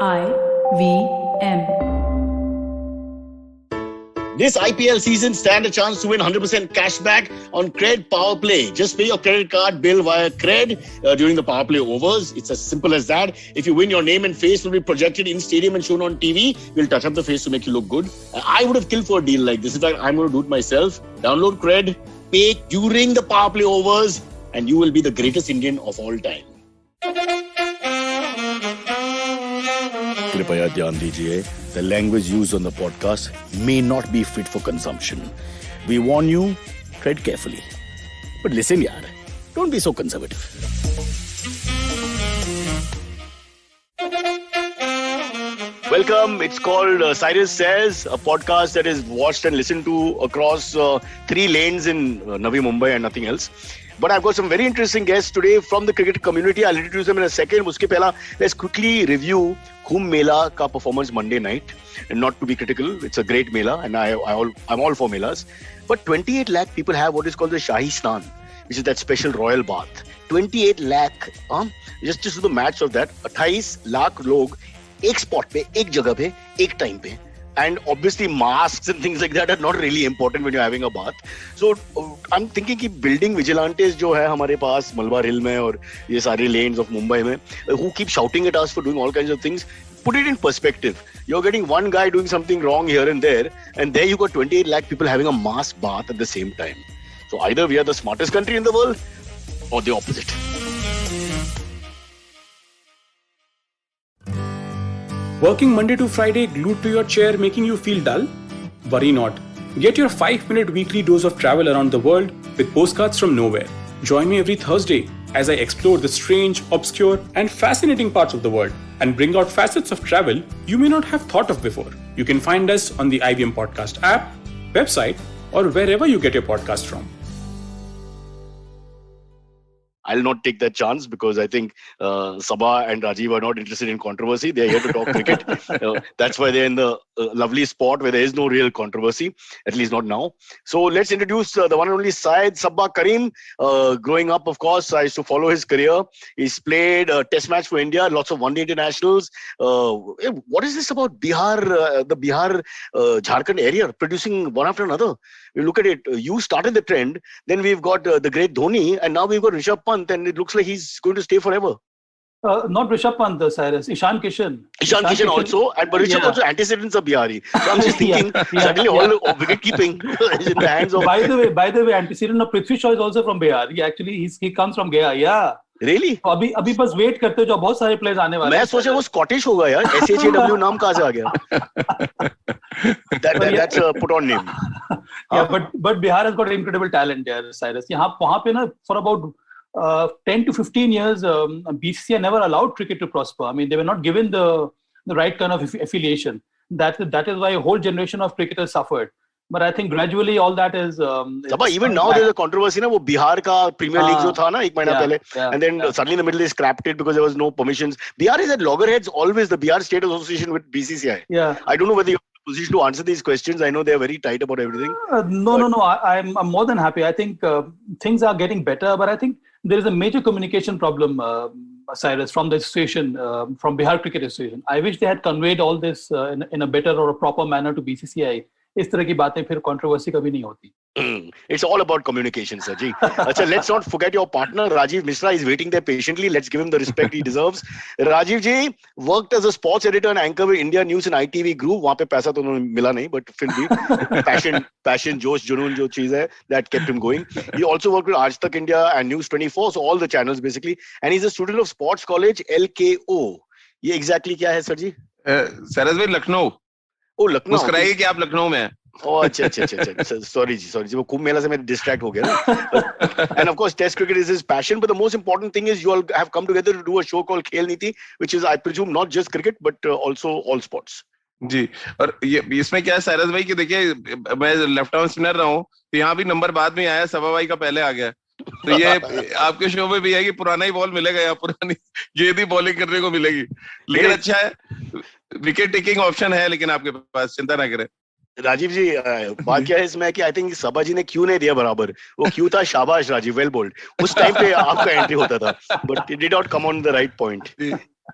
IVM. This IPL season, stand a chance to win 100% cashback on Cred Power Play. Just pay your credit card bill via Cred during the Power Play overs. It's as simple as that. If you win, your name and face will be projected in stadium and shown on TV. We'll touch up the face to make you look good. I would have killed for a deal like this. In fact, I'm going to do it myself. Download Cred, pay during the Power Play overs, and you will be the greatest Indian of all time. कृपया ध्यान दीजिए, the language used on the podcast may not be fit for consumption. We warn you, tread carefully. But listen, yaar, don't be so conservative. Welcome. It's called Cyrus Says, a podcast that is watched and listened to across 3 lanes in Navi Mumbai and nothing else. But I've got some very interesting guests today from the cricket community. I'll introduce them in a second. Uske pehla, let's quickly review Kumbh Mela ka performance Monday night. And not to be critical, it's a great Mela and I'm all for Melas. But 28 lakh people have what is called the Shahi Snan, which is that special royal bath. 28 lakh, just to the match of that, 28 lakh log एक spot पे, एक जगह पे, एक time पे. And obviously masks and things like that are not really important when you're having a bath. So I'm thinking कि building vigilantes जो है हमारे पास मलबार हिल में और ये सारे lanes of Mumbai में, who keep shouting at us for doing all kinds of things, put it in perspective. You're getting one guy doing something wrong here and there you got 28 lakh people having a mass bath at the same time. So either we are the smartest country in the world or the opposite. Working Monday to Friday glued to your chair making you feel dull? Worry not. Get your 5-minute weekly dose of travel around the world with Postcards from Nowhere. Join me every Thursday as I explore the strange, obscure and fascinating parts of the world and bring out facets of travel you may not have thought of before. You can find us on the IVM Podcast app, website or wherever you get your podcast from. I'll not take that chance because I think Sabha and Rajiv are not interested in controversy. They're here to talk cricket. That's why they're in the lovely spot where there is no real controversy, at least not now. So let's introduce the one and only Syed Sabba Karim. Growing up, of course, I used to follow his career. He's played a test match for India, lots of one-day internationals. What is this about Bihar, the Bihar Jharkhand area producing one after another? You look at it, you started the trend, then we've got the great Dhoni, and now we've got Rishabh Pant, and it looks like he's going to stay forever. Not Rishabh Pant, Cyrus. Ishan Kishan. Ishan Kishan also, but Rishabh also antecedents of Bihari. So I'm just thinking, suddenly all wicket keeping is in the hands of... By the way, antecedent of Prithvi Shaw is also from Bihar. He comes from Gaya, yeah. Really? अभी बस wait करते हो जो बहुत सारे players आने वाले हैं. मैं सोचा वो स्कॉटिश होगा यार. SHAW नाम कहाँ से आ गया? That's a put on name. Yeah, but Bihar has got incredible talent there, Cyrus. वहाँ पे ना for about 10 to 15 years, BCCI never allowed cricket to prosper. I mean, they were not given the right kind of affiliation. That is why a whole generation of cricketers suffered. But I think gradually all that is... even now there's a controversy, na, wo Bihar ka Premier League jo tha na, ek mahina pehle, and then suddenly in the middle they scrapped it because there was no permissions. Bihar is at loggerheads always, the Bihar State Association with BCCI. Yeah. I don't know whether you're in a position to answer these questions. I know they're very tight about everything. No. I'm more than happy. I think things are getting better, but I think there is a major communication problem, Cyrus, from the association, from Bihar Cricket Association. I wish they had conveyed all this in a better or a proper manner to BCCI. इस तरह की बातें फिर controversy कभी नहीं होती. It's all about communication, sir. Achha, let's not forget your partner, Rajiv Mishra, is waiting there patiently. Let's give him the respect he deserves. Rajiv ji worked as a sports editor and anchor with India News and ITV Group. वहाँ पे पैसा तो उन्हें मिला नहीं, but फिर भी passion, जोश, जुनून जो चीज़ है, that kept him going. He also worked with Aaj Tak India and News 24, so all the channels basically. And he's a student of Sports College LKO. ये exactly क्या है, sir जी? सरस भाई लखनऊ. ओ लखनऊ मुस्कुराइए कि आप लखनऊ में हैं. Oh, अच्छा. Sorry, वो कुंभ मेला से मैं distract हो गया ना. And of course, Test cricket is his passion. But the most important thing is you all have come together to do a show called Khel Niti, which is, I presume, not just cricket but also all sports. जी, और ये इसमें क्या है Cyrus भाई कि देखिए मैं left arm spinner रहा हूँ, तो यहाँ भी नंबर बाद में आया, सभा भाई का पहले आ गया. तो ये आपके शो में भी है कि पुराना ही बॉल मिलेगा या पुरानी गेंद ही बॉलिंग करने को मिलेगी. लेकिन अच्छा है, विकेट टेकिंग ऑप्शन है लेकिन आपके पास, चिंता ना करें. राजीव जी, बात क्या है इसमें कि आई थिंक सभा जी ने क्यों नहीं दिया बराबर. वो क्यों था, शाबाश राजीव, वेल बोल्ड. उस टाइम पे आपका एंट्री होता था, but it did not come on the right point.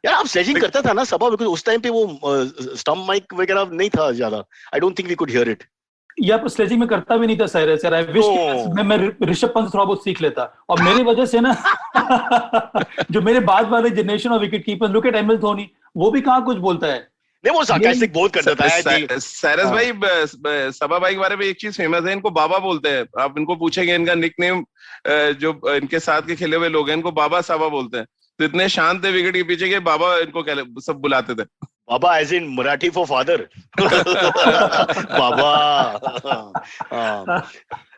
यार आप स्लेजिंग करता था ना सबा, बिकॉज उस टाइम पे वो स्टम्प माइक वगैरह नहीं था ज्यादा. I don't think we could hear it. या पर स्लेजिंग में करता भी नहीं था साइरस यार. I wish no. मैं ऋषभ पंत से थोड़ा बहुत सीख लेता. और मेरी वजह से ना जो मेरे बाद वाले generation of wicket keeper, look at M S Dhoni, वो भी कहाँ कुछ बोलता है. नहीं वो सार्कास्टिक बहुत करता था. साइरस भाई, सबा भाई के बारे में एक चीज फेमस है, इनको बाबा बोलते हैं. आप इनको पूछेंगे इनका निकनेम, जो इनके साथ के खेले हुए लोग हैं इनको बाबा साबा बोलते हैं. तो इतने शांत थे विकेट के पीछे के बाबा इनको सब बुलाते थे. Baba as in Marathi for father. Baba.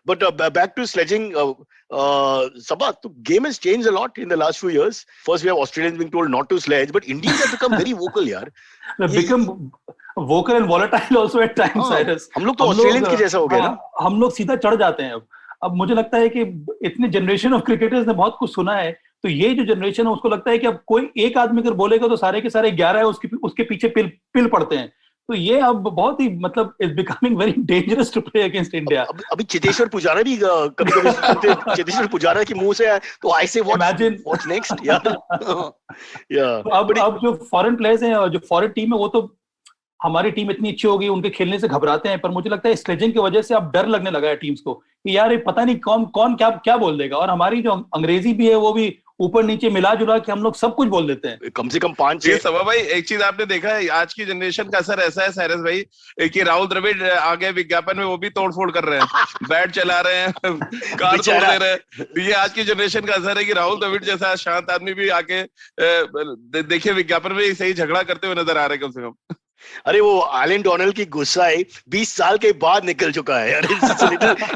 But back to sledging, Sabha, the game has changed a lot in the last few years. First, we have Australians being told not to sledge, but Indians have become very vocal, yaar. They've become vocal and volatile also at times, Cyrus. हम लोग तो Australians के जैसा हो गए ना. हम लोग सीधा चढ़ जाते हैं. अब मुझे लगता है कि इतने जनरेशन ऑफ क्रिकेटर्स ने बहुत कुछ सुना है, तो ये जो जनरेशन है उसको लगता है कि अब कोई एक आदमी अगर बोलेगा तो सारे के सारे 11 है उसके पीछे पिल पड़ते हैं. तो ये अब बहुत ही मतलब is becoming very dangerous to play against India. अभी चेतेश्वर पुजारा भी कभी-कभी सुनते चेतेश्वर पुजारा की मुंह से तो आई से व्हाट्स नेक्स्ट. या अब जो फॉरेन प्लेयर्स हैं और जो फॉरेन टीम है वो तो हमारी टीम इतनी अच्छी हो गई, उनके खेलने से घबराते हैं. पर मुझे लगता है स्लेजिंग की वजह से अब डर लगने लगा है टीम्स को कि यार ये पता नहीं कौन क्या बोल देगा. और हमारी जो अंग्रेजी भी है वो भी ऊपर नीचे मिला जुला के हम लोग सब कुछ बोल देते हैं. कम से कम 5-6. सबा भाई, एक चीज आपने देखा है आज की जनरेशन का असर ऐसा है साइरस भाई कि राहुल द्रविड़ आ गए विज्ञापन में, वो भी तोड़फोड़ कर रहे हैं, बैट चला रहे हैं, कार तोड़ दे रहे हैं. ये आज की जनरेशन का असर है कि राहुल द्रविड़ जैसा शांत आदमी भी आके देखिए विज्ञापन में सही झगड़ा करते हुए नजर आ रहे हैं कम से कम. अरे वो एलन डोनाल्ड की गुस्सा है 20 साल के बाद निकल चुका है यार.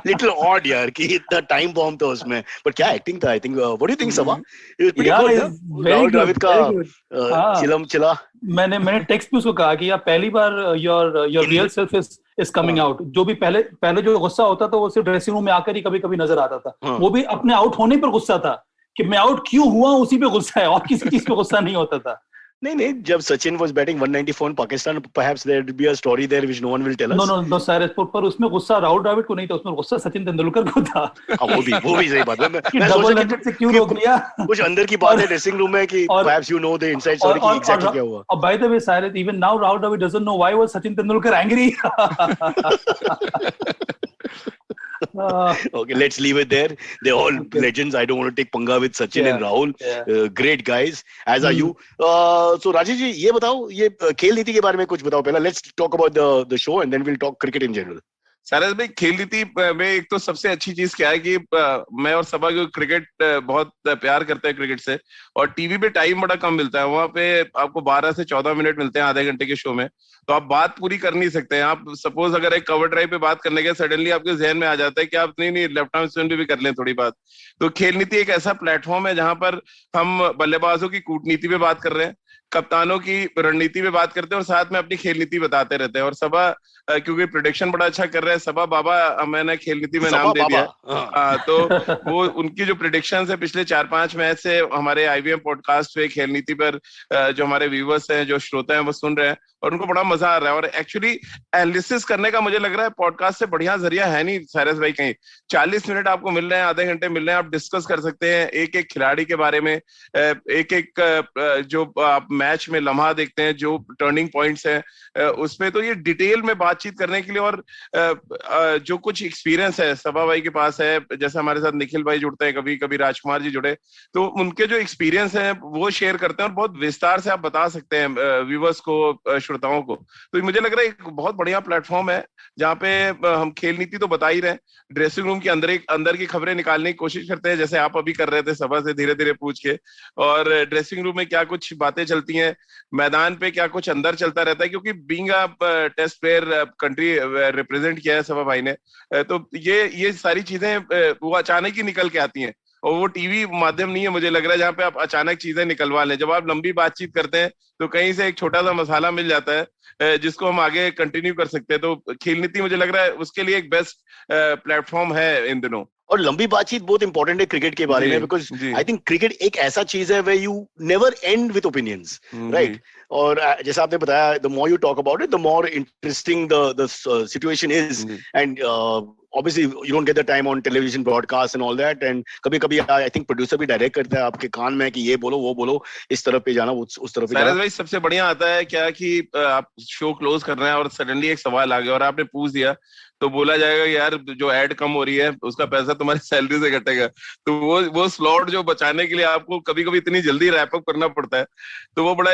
लिटिल ऑड यार कि इतना टाइम बॉम्ब था उसमें. पर क्या एक्टिंग था. I think what do you think Saba? Rahul Dravid का चिलम चिला. मैंने टेक्स्ट भी उसको कहा कि यार पहली बार your real self is coming out. जो भी पहले जो गुस्सा होता था वो सिर्फ ड्रेसिंग रूम में आकर ही कभी कभी नजर आता था. वो भी अपने आउट होने पर गुस्सा था कि मैं आउट क्यों हुआ, उसी पे गुस्सा है, और किसी चीज पे गुस्सा नहीं होता था. नहीं, जब Sachin was batting 194 in Pakistan, perhaps there would be a story there which no one will tell us. No, Cyrus, पर उसमें गुस्सा राहुल द्रविड़ को नहीं था, उसमें गुस्सा सचिन तेंदुलकर को था. वो भी सही बात है. मैं डबल हंड्रेड से क्यों रोक लिया. कुछ अंदर की बात है ड्रेसिंग रूम में कि perhaps you know the inside story कि exactly क्या हुआ. और by the way, Cyrus, even now Rahul Dravid doesn't know why was Sachin Tendulkar angry. Okay, let's leave it there. They're all legends. I don't want to take पंगा with Sachin and Rahul. Great guys, as are you. So Rajesh जी, ये बताओ, ये खेल नीति के बारे में कुछ बताओ पहला. Let's talk about the show and then we'll talk cricket in general. सारस भाई, खेल नीति में एक तो सबसे अच्छी चीज क्या है कि मैं और सबा को क्रिकेट बहुत प्यार करते हैं क्रिकेट से, और टीवी पे टाइम बड़ा कम मिलता है. वहां पे आपको 12 से 14 मिनट मिलते हैं आधे घंटे के शो में, तो आप बात पूरी कर नहीं सकते हैं. आप सपोज अगर एक कवर ड्राइव पे बात करने के सडनली आपके जहन में आ जाता है कि आप नहीं लेफ्ट आर्म स्पिन भी कर लें थोड़ी बात. तो खेल नीति एक ऐसा प्लेटफॉर्म है जहां पर हम बल्लेबाजों की कूटनीति पे बात कर रहे हैं, कप्तानों की रणनीति पे बात करते हैं, और साथ में अपनी खेल नीति बताते रहते हैं. और सबा क्योंकि प्रेडिक्शन बड़ा अच्छा कर रहे हैं, सबा बाबा मैंने खेल नीति में नाम दे दिया. तो वो उनकी जो प्रेडिक्शन है पिछले 4-5 मैच से हमारे IVM पॉडकास्ट पे खेल नीति पर जो हमारे व्यूवर्स हैं, जो श्रोता हैं, वो सुन रहे हैं और उनको बड़ा मजा आ रहा है. और एक्चुअली एनालिसिस करने का मुझे लग रहा है पॉडकास्ट से बढ़िया जरिया है नहीं साइरस भाई कहीं. 40 मिनट आपको मिल रहे हैं, आधे घंटे मिल रहे हैं, आप डिस्कस कर सकते हैं एक एक खिलाड़ी के बारे में, एक जो आप मैच में लम्हा देखते हैं, जो टर्निंग पॉइंट्स हैं उसमें. तो ये डिटेल में बातचीत करने के लिए, और जो कुछ एक्सपीरियंस है सबा भाई के पास है, जैसे हमारे साथ निखिल भाई जुड़ते हैं, कभी कभी राजकुमार जी जुड़े, तो उनके जो एक्सपीरियंस है वो शेयर करते हैं और बहुत विस्तार से आप बता सकते हैं व्यूवर्स को, श्रोताओं को. तो मुझे लग रहा है एक बहुत बढ़िया प्लेटफॉर्म है जहाँ पे हम खेल नीति तो बता ही रहे हैं, ड्रेसिंग रूम के अंदर की खबरें निकालने की कोशिश करते हैं, जैसे आप अभी कर रहे थे सभा से धीरे धीरे पूछ के, और ड्रेसिंग रूम में क्या कुछ बातें चलती हैं, मैदान पे क्या कुछ अंदर चलता रहता है, क्योंकि being a test player country represent किया है सभा भाई ने. तो ये सारी चीजें वो अचानक ही निकल के आती हैं, और वो टीवी माध्यम नहीं है मुझे लग रहा है जहाँ पे आप अचानक चीजें निकलवा लें. जब आप लंबी बातचीत करते हैं तो कहीं से एक छोटा सा मसाला मिल जाता है जिसको हम आगे कंटिन्यू कर सकते हैं. तो खेल नीति मुझे लग रहा है उसके लिए एक बेस्ट प्लेटफॉर्म है इन दिनों. और लंबी बातचीत बहुत इंपॉर्टेंट है क्रिकेट के बारे में, बिकॉज आई थिंक क्रिकेट एक ऐसा चीज है where you never end with opinions, right? और जैसा आपने बताया, the more you talk about it, the more interesting the situation is, and obviously you don't get the time on television broadcast and all that, and कभी-कभी I think producer भी direct करता है आपके कान में कि ये बोलो वो बोलो, इस तरफ पे जाना उस तरफ पे जाना। भाई सबसे बढ़िया आता है क्या कि आप शो क्लोज कर रहे हैं और सडनली एक सवाल आ गया और आपने पूछ दिया, तो बोला जाएगा यार जो एड कम हो रही है उसका पैसा तुम्हारी सैलरी से कटेगा, तो वो स्लॉट जो बचाने के लिए आपको कभी-कभी इतनी जल्दी रैप अप करना पड़ता है, तो वो बड़ा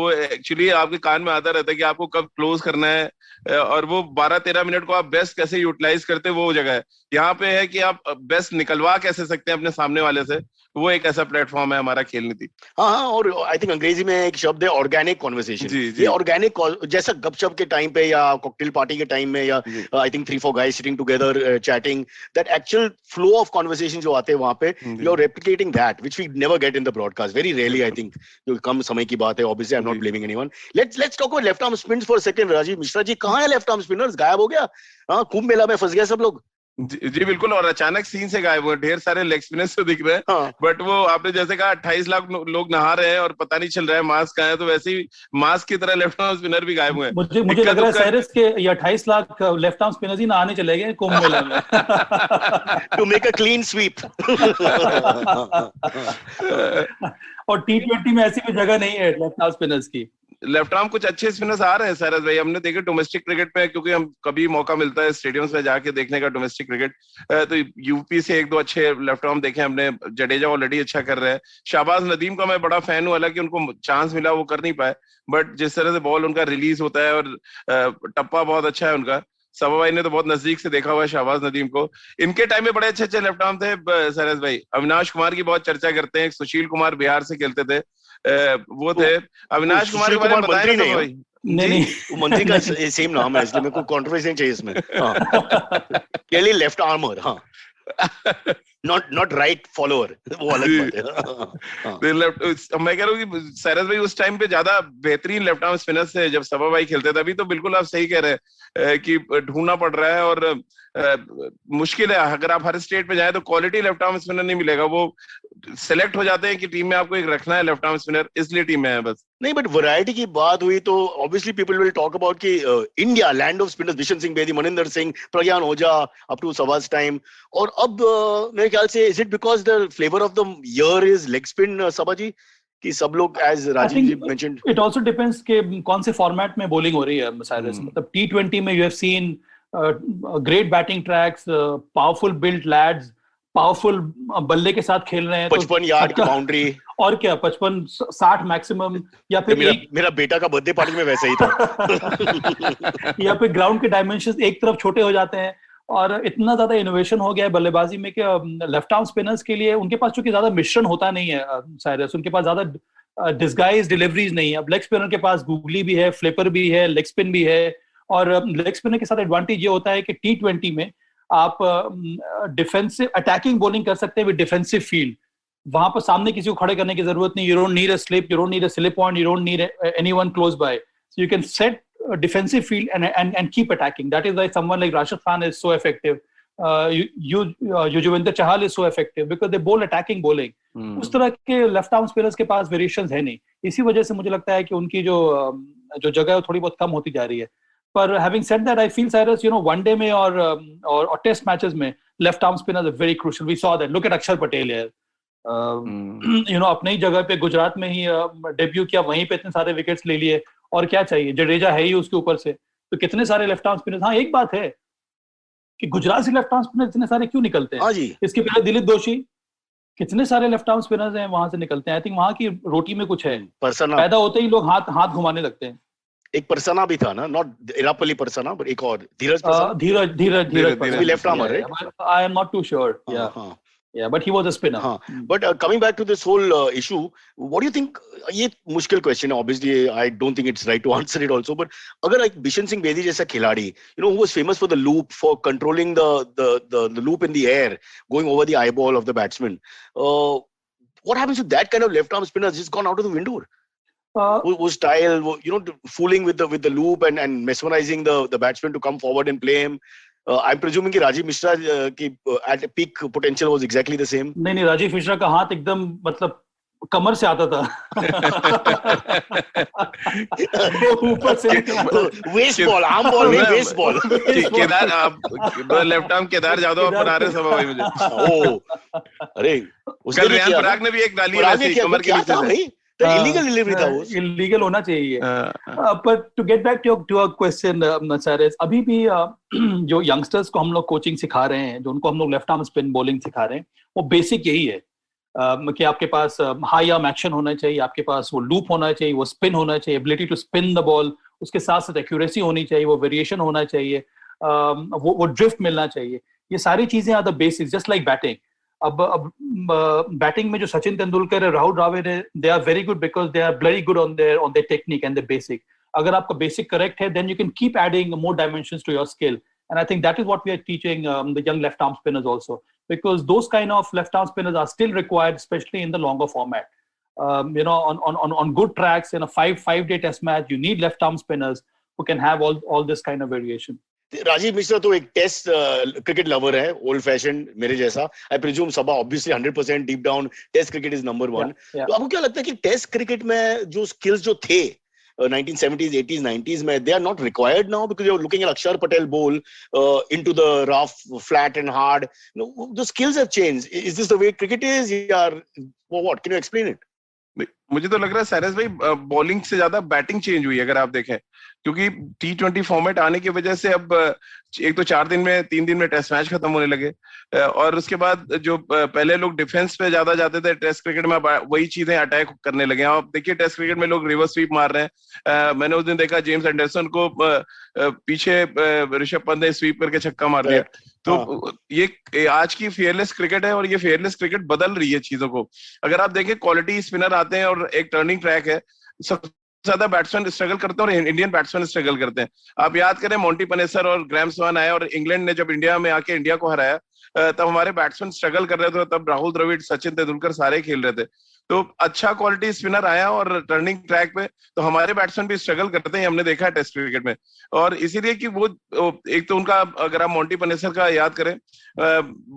वो एक्चुअली आपके कान में आता रहता है कि आपको कब क्लोज करना है, और वो 12-13 मिनट को आप बेस्ट कैसे यूटिलाइज करते हैं वो जगह है। यहाँ पे है कि आप बेस्ट निकलवा कैसे सकते हैं अपने सामने वाले से, वो एक ऐसा प्लेटफॉर्म है हमारा खेल नीति। हाँ, और आई थिंक अंग्रेजी में एक शब्द है ऑर्गेनिक कॉन्वर्सेशन। ये ऑर्गेनिक, जैसा गपशप के टाइम पे या कॉकटेल पार्टी के टाइम में, या I think 3-4 guys sitting together chatting, that actual flow of conversation जो आते हैं वहां पे, you're replicating that, which we never get in the broadcast, very rarely I think। जो कम समय की बात है, obviously I'm not blaming anyone। Let's talk about left arm spins for a second। Rajiv Mishra ji, कहाँ है लेफ्ट आर्म स्पिनर्स? गायब हो गया? हाँ, कुंभ मेला में फंस गया सब लोग। जी बिल्कुल, और अचानक सीन से गायब हुए। ढेर सारे लेग स्पिनर्स तो दिख रहे हैं, हाँ। बट वो आपने जैसे कहा 28 लाख लोग नहा रहे हैं और पता नहीं चल रहा है मास्क कहाँ है, तो वैसे ही मास्क की तरह लेफ्ट आर्म स्पिनर भी गायब हुए हैं। मुझे लग रहा है साइरस के ये 28 लाख लेफ्ट आर्म स्पिनर्स ही नहाने चले गए कुंभ मेला में to make a clean sweep. और T20 में ऐसी भी जगह नहीं है लेफ्ट आर्म स्पिनर्स की। लेफ्ट आर्म कुछ अच्छे स्पिनर्स आ रहे हैं सारस भाई, हमने देखे डोमेस्टिक क्रिकेट में, क्योंकि हम कभी मौका मिलता है स्टेडियम्स में जाके देखने का डोमेस्टिक क्रिकेट, तो यूपी से 1-2 अच्छे लेफ्ट आर्म देखे हमने। जडेजा ऑलरेडी अच्छा कर रहे हैं। शाहबाज नदीम का मैं बड़ा फैन हूं, हालांकि उनको चांस मिला वो कर नहीं पाए, बट जिस तरह से बॉल उनका रिलीज होता है और टप्पा बहुत अच्छा है उनका। सभा भाई ने तो बहुत नजदीक से देखा हुआ है शहबाज नदीम को। इनके टाइम में बड़े अच्छे अच्छे लेफ्ट आर्म थे सरस भाई। अविनाश कुमार की बहुत चर्चा करते हैं, सुशील कुमार बिहार से खेलते थे, वो थे। अविनाश कुमार के बारे में बताएं ना भाई। नहीं, वो मंत्री का सेम नाम है, इसलिए मेरे को कंट्रोवर्सी नहीं चाहिए इसमें। क्लियरली लेफ्ट आर्मर, हाँ, नॉट राइट फॉलोअर, वो अलग बात है। मैं कह रहा हूँ कि सरस भाई उस टाइम पे ज्यादा बेहतरीन लेफ्ट आर्म स्पिनर्स थे जब सभा भाई खेलते थे। अभी तो बिल्कुल आप सही कह रहे हैं कि ढूंढना पड़ रहा है, और मुश्किल है। अगर आप हर स्टेट में जाए तो क्वालिटी लेफ्ट आर्म स्पिनर नहीं मिलेगा। वो सेलेक्ट हो जाते हैं कि टीम में आपको एक रखना है लेफ्ट आर्म स्पिनर, इसलिए टीम में है बस। नहीं, बट वैरायटी की बात हुई तो obviously people will talk about कि India land of spinners, Bishan Singh Bedi, Maninder Singh, Pragyan Ojha up to सवाज टाइम। और अब मेरे ख्याल से is it because the flavour of the year is leg spin, Saba ji, कि सब लोग, as Rajiv ji mentioned, it also depends कि कौन से फॉर्मेट में बॉलिंग हो रही है साइरस। मतलब T20 में you have seen great batting tracks, powerful build lads, powerful बल्ले के साथ खेल रहे हैं, 55 यार्ड की बाउंड्री, और क्या 55-60 मैक्सिमम, या फिर मेरा बेटा का बर्थडे पार्टी में वैसे ही था। या फिर ग्राउंड के डायमेंशंस एक तरफ छोटे हो जाते हैं, और इतना ज्यादा इनोवेशन हो गया है बल्लेबाजी में कि लेफ्ट आर्म स्पिनर्स के लिए उनके पास चूंकि ज्यादा मिश्रण होता नहीं है साइरस, उनके पास ज्यादा डिस्गाइज डिलीवरीज नहीं है। अब लेग स्पिनर के पास गूगली भी है, फ्लिपर भी है, लेग स्पिन भी है, और लेग स्पिनर के साथ एडवांटेज ये होता है कि T20 में आप डिफेंसिव अटैकिंग बॉलिंग कर सकते हैं विद डिफेंसिव फील्ड। वहां पर सामने किसी को खड़े करने की जरूरत नहीं। You don't need a slip, you don't need a slip point, you don't need anyone close by, so you can set defensive field and keep attacking. That is why someone like Rashid Khan is so effective. Yuzvendra Chahal is so effective because they bowl attacking bowling. उस तरह के left arm spinners के पास variations है नहीं। इसी वजह से मुझे लगता है कि उनकी जो जगह है थोड़ी बहुत कम होती जा रही है। पर having said that, I feel Cyrus, one day में और टेस्ट मैचेस में left arm spinners are very crucial. We saw that, look at Axar Patel here, अपनी ही जगह पे गुजरात में ही डेब्यू किया, वहीं पे इतने सारे विकेट्स ले लिए, और क्या चाहिए? जडेजा है ही उसके ऊपर से, तो कितने सारे लेफ्ट आर्म स्पिनर्स। हाँ, एक बात है कि गुजरात से लेफ्ट आर्म स्पिनर इतने सारे क्यों निकलते हैं? इसके पहले दिलीप दोषी, कितने सारे लेफ्ट आर्म स्पिनर्स हैं वहां से निकलते हैं। आई थिंक वहां की रोटी में कुछ है, पैदा होते ही लोग हाथ घुमाने लगते हैं। एक परसना भी था ना, नॉट इरापल्ली परसना, बट एक और धीरज लेफ्ट आर्मर है। I am not too sure, yeah, but he was a spinner. But coming back to this whole issue, what do you think? ये मुश्किल question है, obviously I don't think it's right to answer it also, but अगर एक बिशन सिंह बेदी जैसा खिलाड़ी, who was famous for the loop, for controlling the loop in the air, going over the eyeball of the batsman, what happens to that kind of left arm spinner? Just gone out of the window. Whose style, fooling with the loop and mesmerizing the batsman to come forward and play him. I'm presuming कि राजीव मिश्रा की at peak potential was exactly the same. नहीं, राजीव मिश्रा का हाथ एकदम मतलब कमर से आता था। वो ऊपर से वेस्ट बॉल, आर्म बॉल नहीं, वेस्ट बॉल। केदार, आप लेफ्ट आर्म केदार जादव बना रहे सब भाई मुझे। ओ, अरे उसने कल रियान पराग ने भी एक डाली है वैसे कमर के नीचे से। तो इलीगल डिलीवरी था वो। इलीगल होना चाहिए। But to get back to your question, Cyrus, अभी भी जो यंगस्टर्स को हम लोग कोचिंग सिखा रहे हैं, जो उनको हम लोग लेफ्ट आर्म स्पिन बॉलिंग सिखा रहे हैं, वो बेसिक यही है कि आपके पास हाई आर्म एक्शन होना चाहिए, आपके पास वो लूप होना चाहिए, वो स्पिन होना चाहिए, ability to spin the ball, उसके साथ साथ एक्यूरेसी होनी चाहिए, वो वेरिएशन होना चाहिए, वो ड्रिफ्ट मिलना चाहिए। ये सारी चीजें are the basics, just like batting. अब बैटिंग में जो सचिन तेंदुलकर है, राहुल द्रविड़ है, they are very good because they are very good on their technique and the basic. अगर आपका बेसिक करेक्ट है, then you can keep adding more dimensions to your skill, and I think that is what we are teaching the young left arm spinners also, because those kind of left arm spinners are still required, especially in the longer format. On good tracks in a five-day test match, you need left arm spinners who can have all this kind of variation. Rajiv Mishra तो एक test cricket lover है, old fashion मेरे जैसा। I presume Saba obviously 100% deep down test cricket is number 1। तो आपको क्या लगता है कि टेस्ट क्रिकेट में जो स्किल्स जो थे 1970s, 80s, 90s में, they are not required now because you're looking at Akshar Patel bowl into the rough, flat and hard. The skills have changed. Is this the way cricket is? What? Can you explain it? मुझे तो लग रहा है Cyrus भाई bowling से ज्यादा batting change हुई है अगर आप देखें, क्योंकि T20 फॉर्मेट आने की वजह से अब एक तो 3 दिन में टेस्ट मैच खत्म होने लगे, और उसके बाद जो पहले लोग डिफेंस पे ज्यादा जाते थे, टेस्ट क्रिकेट में वही चीजें अटैक करने लगे। आप देखिए टेस्ट क्रिकेट में लोग रिवर्स स्वीप मार रहे हैं। मैंने उस दिन देखा जेम्स एंडरसन को पीछे ऋषभ पंत ने स्वीप करके छक्का मार दिया। तो ये आज की फेयरलेस क्रिकेट है, और ये फेयरलेस क्रिकेट बदल रही है चीजों को। अगर आप देखें क्वालिटी स्पिनर आते हैं और एक टर्निंग ट्रैक है, सब ज्यादा बैट्समैन स्ट्रगल करते हैं और इंडियन बैट्समैन स्ट्रगल करते हैं। आप याद करें मॉन्टी पनेसर और ग्रैम स्वान आए और इंग्लैंड ने जब इंडिया में आके इंडिया को हराया, तब हमारे बैट्समैन स्ट्रगल कर रहे थे, तब राहुल द्रविड़, सचिन तेंदुलकर सारे खेल रहे थे। तो अच्छा क्वालिटी स्पिनर आया और टर्निंग ट्रैक पे, तो हमारे बैट्समैन भी स्ट्रगल करते हैं, हमने देखा है टेस्ट क्रिकेट में। और इसीलिए कि वो एक तो उनका, अगर आप मॉन्टी पनेसर का याद करें,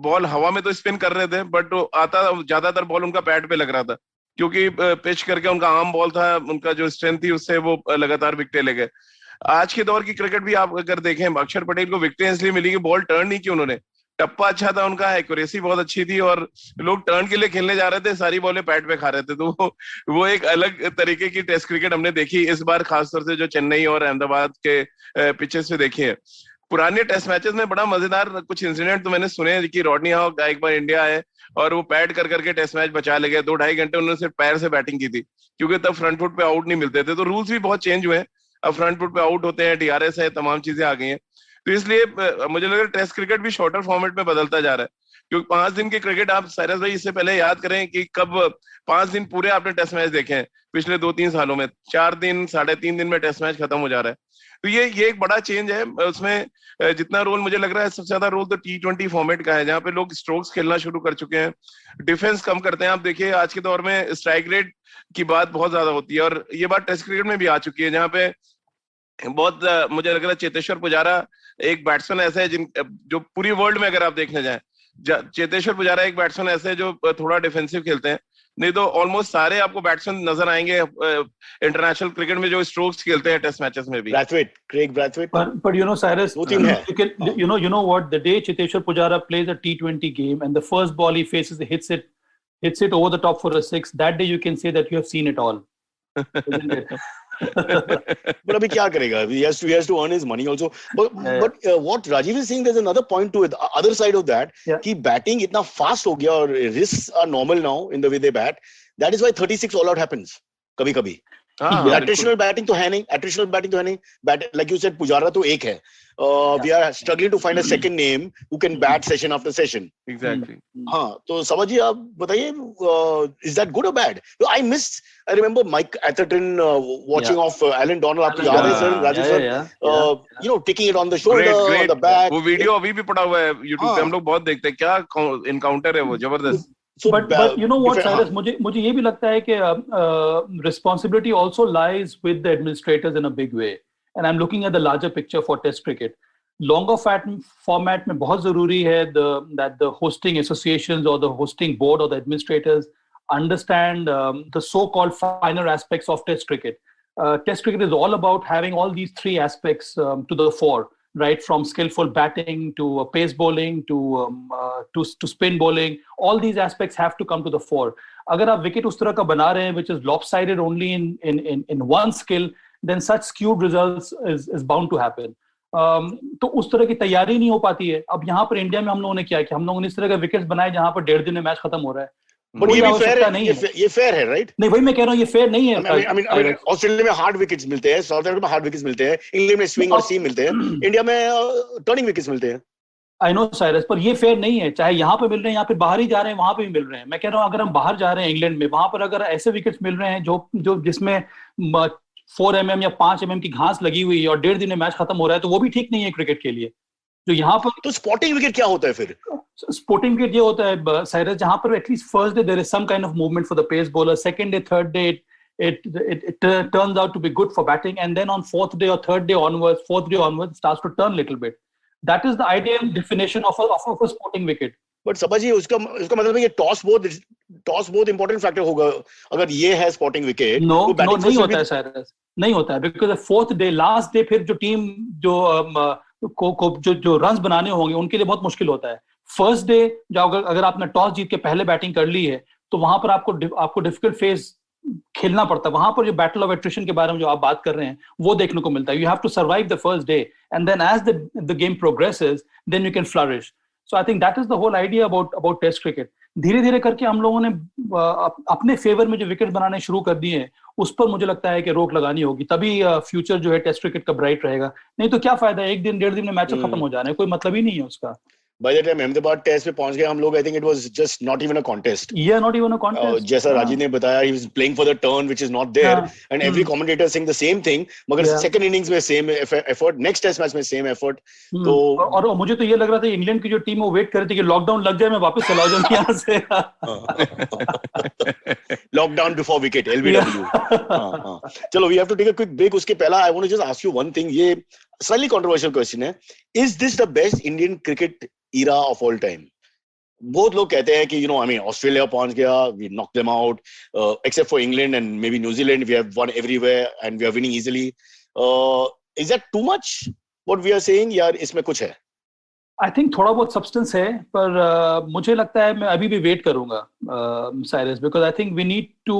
बॉल हवा में तो स्पिन कर रहे थे, बट आता ज्यादातर बॉल उनका पैड पे लग रहा था, क्योंकि पिच करके उनका आर्म बॉल था, उनका जो स्ट्रेंथ थी उससे वो लगातार विकेटें ले गए। आज के दौर की क्रिकेट भी आप अगर देखें, अक्षर पटेल को विकेटें इसलिए मिली कि बॉल टर्न नहीं की उन्होंने, टप्पा अच्छा था उनका, एक्यूरेसी बहुत अच्छी थी, और लोग टर्न के लिए खेलने जा रहे थे, सारी बॉलें पैड पे खा रहे थे। तो वो एक अलग तरीके की टेस्ट क्रिकेट हमने देखी इस बार, खासतौर से जो चेन्नई और अहमदाबाद के पिचेस पे देखी है। पुराने टेस्ट मैचेस में बड़ा मजेदार कुछ इंसिडेंट तो मैंने सुने कि रॉडनी हाउ एक बार इंडिया आए और वो पैड कर करके टेस्ट मैच बचा ले गए। 2-2.5 घंटे उन्होंने सिर्फ पैर से बैटिंग की थी, क्योंकि तब फ्रंट फुट पे आउट नहीं मिलते थे। तो रूल्स भी बहुत चेंज हुए हैं, अब फ्रंट फुट पे आउट होते हैं, DRS है, तमाम चीजें आ गई हैं। तो इसलिए मुझे लग रहा है टेस्ट क्रिकेट भी शॉर्टर फॉर्मेट में बदलता जा रहा है, क्योंकि 5 दिन की क्रिकेट, आप साइरस भाई इससे पहले याद करें कि कब 5 दिन पूरे आपने टेस्ट मैच देखे हैं पिछले 2-3 सालों में, 4 दिन 3.5 दिन में टेस्ट मैच खत्म हो जा रहा है। तो ये एक बड़ा चेंज है। उसमें जितना रोल मुझे लग रहा है, सबसे ज्यादा रोल तो T20 फॉर्मेट का है, जहाँ पे लोग स्ट्रोक्स खेलना शुरू कर चुके हैं, डिफेंस कम करते हैं। आप देखिए आज के दौर में स्ट्राइक रेट की बात बहुत ज्यादा होती है, और ये बात टेस्ट क्रिकेट में भी आ चुकी है, जहाँ पे बहुत मुझे लग रहा है चेतेश्वर पुजारा एक बैट्समैन ऐसा है जो पूरी वर्ल्ड में अगर आप देखने जाएं, चेतेश्वर पुजारा एक बैट्समैन ऐसे है जो थोड़ा डिफेंसिव खेलते हैं, नहीं तो ऑलमोस्ट सारे आपको बैट्समैन नजर आएंगे इंटरनेशनल क्रिकेट में जो स्ट्रोक्स खेलते हैं टेस्ट मैचेस में भी। Craig Brathwaite. But you know, Cyrus, you know what? The day Cheteshwar Pujara plays a T20 game and the first ball he faces hits it over the top for a 6, that day you can say that you have seen it all. Isn't it? But abhi kya karega? He has to earn his money also. But what Rajiv is saying, there's another point to it. The other side of that, कि batting itna fast हो गया और risks are normal now in the way they bat. That is why 36 all out happens. कभी-कभी. Attritional batting तो है नहीं. Like you said, Pujara तो एक है. We are struggling to find a second name who can bat session after session. Exactly. हाँ, तो समझ जी आप बताइए, is that good or bad? I remember Mike Atherton watching of Alan Donald. आपको याद है sir, Raju sir, taking it on the shoulder, on the back. वो video अभी भी पड़ा हुआ है YouTube पे, हम लोग बहुत देखते हैं, क्या इनकाउंटर है वो, जबरदस्त। But you know what, Cyrus, मुझे ये भी लगता है कि responsibility also lies with the administrators in a big way. And I'm looking at the larger picture for Test cricket. Longer format में बहुत जरूरी है that the hosting associations or the hosting board or the administrators understand the so-called finer aspects of Test cricket. Test cricket is all about having all these three aspects to the fore, right? From skillful batting to pace bowling to spin bowling. All these aspects have to come to the fore. अगर आप wicket उस तरह का बना रहे हैं which is lopsided only in one skill, then such skewed results is bound to happen. तो उस तरह की तैयारी नहीं हो पाती है. अब यहाँ पर इंडिया में हम लोगों ने क्या कि हम लोगों ने इस तरह के विकेट्स बनाए जहां पर 1.5 दिन में मैच खत्म हो रहा है. बट ये भी फेयर है, ये फेयर है, राइट? नहीं, वही मैं कह रहा हूँ, ये फेयर नहीं है. आई मीन ऑस्ट्रेलिया में हार्ड विकेट्स मिलते हैं, साउथ अफ्रीका में हार्ड विकेट्स मिलते हैं, इंग्लैंड में स्विंग और सीम मिलते हैं, इंडिया में टर्निंग विकेट्स मिलते हैं. आई नो साइरस, पर ये फेयर नहीं है. चाहे यहाँ पे मिल रहे हैं या फिर बाहर ही जा रहे हैं, वहां पे भी मिल रहे हैं. मैं कह रहा हूँ अगर हम बाहर जा रहे हैं इंग्लैंड में, वहां पर अगर ऐसे विकेट्स मिल रहे हैं जो जिसमें 4 mm या 5 mm की घास लगी हुई है और 1.5 दिन में मैच खत्म हो रहा है, तो वो भी ठीक नहीं है क्रिकेट के लिए. जो यहाँ पर तो स्पॉटिंग विकेट क्या होता है फिर? स्पोर्टिंग विकेट ये होता है साइरस, जहां पर at least first day there is some kind of movement for the pace bowler, second day third day it turns out to be good for batting, and then on fourth day or third day onwards, fourth day onwards, starts to turn little bit. That is the ideal definition of a sporting wicket. But Saba ji उसका मतलब है कि toss बहुत important factor होगा अगर ये है spotting wicket. No नहीं होता है साइरस, नहीं होता है, because fourth day last day फिर जो टीम जो रन्स बनाने होंगे उनके लिए बहुत मुश्किल होता है. फर्स्ट डे जो अगर आपने टॉस जीत के पहले बैटिंग कर ली है तो वहां पर आपको डिफिकल्ट फेज खेलना पड़ता है. वहां पर जो बैटल ऑफ एट्रिशन के बारे में जो आप बात कर रहे हैं वो देखने को मिलता है. You have to survive the first day and then as the game progresses then you can flourish. So I think that is the whole idea about test cricket. धीरे धीरे करके हम लोगों ने अपने फेवर में जो विकेट बनाने शुरू कर दिए हैं उस पर मुझे लगता है कि रोक लगानी होगी, तभी फ्यूचर जो है टेस्ट क्रिकेट का ब्राइट रहेगा. नहीं तो क्या फायदा है, 1 दिन 1.5 दिन में मैच खत्म हो जाना है, कोई मतलब ही नहीं है उसका. By the time Ahmedabad test पे पहुंच गए हम लोग, I think it was just not even a contest. Yeah, not even a contest. जैसा राजीव ने बताया, he was playing for the turn which is not there, and every commentator saying the same thing. मगर second innings में same effort, next test match में same effort. तो और मुझे तो ये लग रहा था इंग्लैंड की जो टीम वो वेट कर रही थी कि लॉकडाउन लग जाए, मैं वापस चला जाऊं यहाँ से. Lockdown before wicket, LBW. चलो, we have to take a quick break. उसके पहला I want to just ask you one thing. ये slightly controversial question है. Is this the best Indian cricket era of all time? बहुत लोग कहते हैं कि ऑस्ट्रेलिया पहुंच गया, we knocked them out, except for England and maybe New Zealand, we have won everywhere and we are winning easily. Is that too much what we are saying? यार इसमें कुछ है? I think थोड़ा बहुत substance है, पर मुझे लगता है मैं अभी भी वेट करूंगा Cyrus, because I think we need to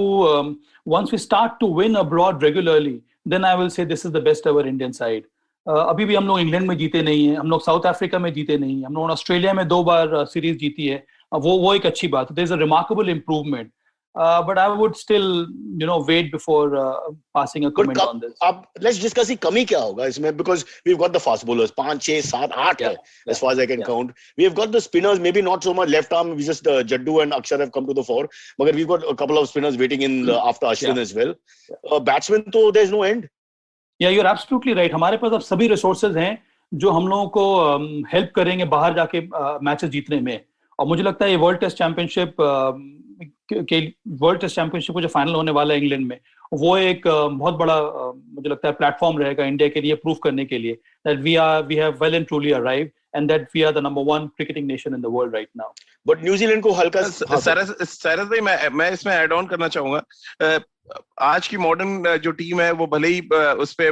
once we start to win abroad regularly, then I will say this is the best ever Indian side. अभी भी हम लोग इंग्लैंड में जीते नहीं हैं, हम लोग साउथ अफ्रीका में जीते नहीं हैं, हम लोगों ने ऑस्ट्रेलिया में 2 बार सीरीज जीती है. वो एक अच्छी बात है. There is a remarkable improvement, but I would still wait before passing a comment on this. अब लेट्स डिस्कस की कमी क्या होगा इसमें, because we have got the fast bowlers 5 6 7 8 है as far as I can count. We have got the spinners, maybe not so much left arm, we just Jaddu and Akshar have come to the fore, but we've got a couple of spinners waiting in after Ashwin as well. Batsmen तो there is no end. Yeah, you're absolutely right. हमारे पास अब सभी resources हैं जो हम लोगों को help करेंगे बाहर जाके मैचेस जीतने में. और मुझे लगता है ये वर्ल्ड टेस्ट चैंपियनशिप को जो फाइनल होने वाला है इंग्लैंड में, वो एक बहुत बड़ा मुझे लगता है प्लेटफॉर्म रहेगा इंडिया के लिए प्रूव करने के लिए that we have well and truly arrived and that we are the number 1 cricketing nation in the world right now. But New Zealand को हल्का सारस भाई मैं इसमें ऐड ऑन करना चाहूंगा. आज की मॉडर्न जो टीम है वो भले ही उस पे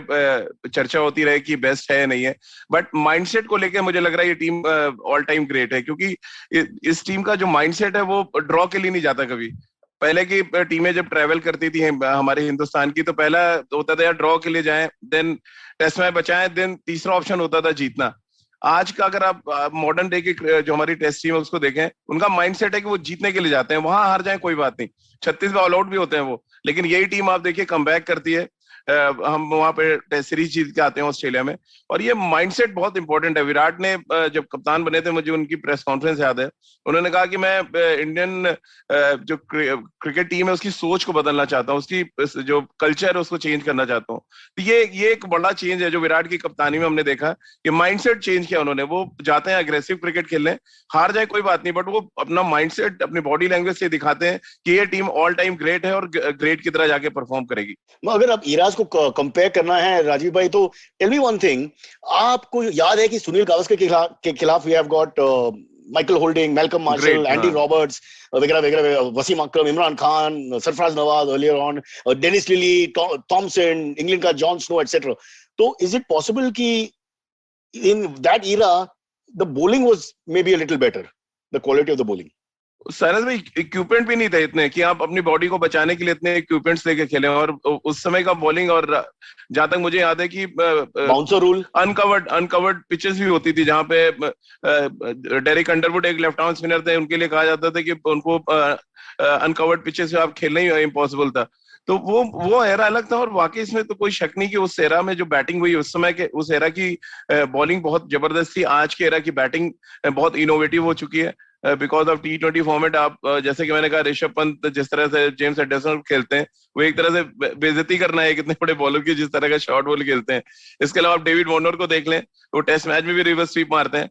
चर्चा होती रहे कि बेस्ट है नहीं है, बट माइंडसेट को लेके मुझे लग रहा है ये टीम ऑल टाइम ग्रेट है, क्योंकि इस टीम का जो माइंडसेट है वो ड्रॉ के लिए नहीं जाता कभी. पहले की टीमें जब ट्रैवल करती थी हमारे हिंदुस्तान की, तो पहला होता था यार ड्रॉ के लिए जाएं, देन टेस्ट मैच बचाएं, देन तीसरा ऑप्शन होता था जीतना. आज का अगर आप मॉडर्न डे की जो हमारी टेस्ट टीम है उसको देखें, उनका माइंडसेट है कि वो जीतने के लिए जाते हैं. वहां हार जाए कोई बात नहीं, 36 में ऑल आउट भी होते हैं वो, लेकिन यही टीम आप देखिए कमबैक करती है. हम वहां पे टेस्ट सीरीज जीत के आते हैं ऑस्ट्रेलिया में, और ये माइंडसेट बहुत इंपॉर्टेंट है. विराट ने जब कप्तान बने थे, मुझे उनकी प्रेस कॉन्फ्रेंस याद है, उन्होंने कहा कि मैं इंडियन जो क्रिकेट टीम है उसकी सोच को बदलना चाहता हूँ, उसकी जो कल्चर है उसको चेंज करना चाहता हूँ. तो ये एक बड़ा चेंज है जो विराट की कप्तानी में हमने देखा कि माइंडसेट चेंज किया उन्होंने. वो जाते हैं अग्रेसिव क्रिकेट खेलने, हार जाए कोई बात नहीं, बट वो अपना माइंडसेट अपनी बॉडी लैंग्वेज से दिखाते हैं कि ये टीम ऑल टाइम ग्रेट है और ग्रेट की तरह जाके परफॉर्म करेगी. अगर आप इराज को कंपेयर करना है राजीव भाई, तो टेल मी वन थिंग, आपको याद है कि सुनील गावस्कर के खिलाफ we have got Michael Holding, Malcolm Marshall, Andy Roberts वगैरह वगैरह, Wasim Akram, Imran Khan, Sarfaraz Nawaz earlier on, Dennis Lillee, Thomson, England का जॉन स्नो एटसेट्रा. तो इज इट पॉसिबल कि in that era the bowling was maybe a little better, the quality of the bowling? Cyrus भाई equipment भी नहीं थे इतने कि आप अपनी बॉडी को बचाने के लिए इतने इक्विपमेंट्स लेके खेले, और उस समय का बॉलिंग, और जहां तक मुझे याद है कि बाउंसर रूल, अनकवर्ड पिचेस भी होती थी, जहां पे डेरिक अंडरवुड एक लेफ्ट आर्म स्पिनर थे, उनके लिए कहा जाता था कि उनको अनकवर्ड पिचेस पे आप खेलना ही इम्पॉसिबल था. तो वो एरा अलग था, और वाकई इसमें तो कोई शक नहीं कि उस एरा में जो बैटिंग हुई उस समय के, उस एरा की बॉलिंग बहुत जबरदस्त थी. आज के एरा की बैटिंग बहुत इनोवेटिव हो चुकी है बिकॉज ऑफ T20 फॉर्मेट. आप जैसे कि मैंने कहा, ऋषभ पंत जिस तरह से जेम्स एंडरसन खेलते हैं, वो एक तरह से बेइज्जती करना है कितने बड़े बॉलर की, जिस तरह का शॉर्ट बॉल खेलते हैं. इसके अलावा आप डेविड वार्नर को देख लें, वो टेस्ट मैच में भी रिवर्स स्वीप मारते हैं.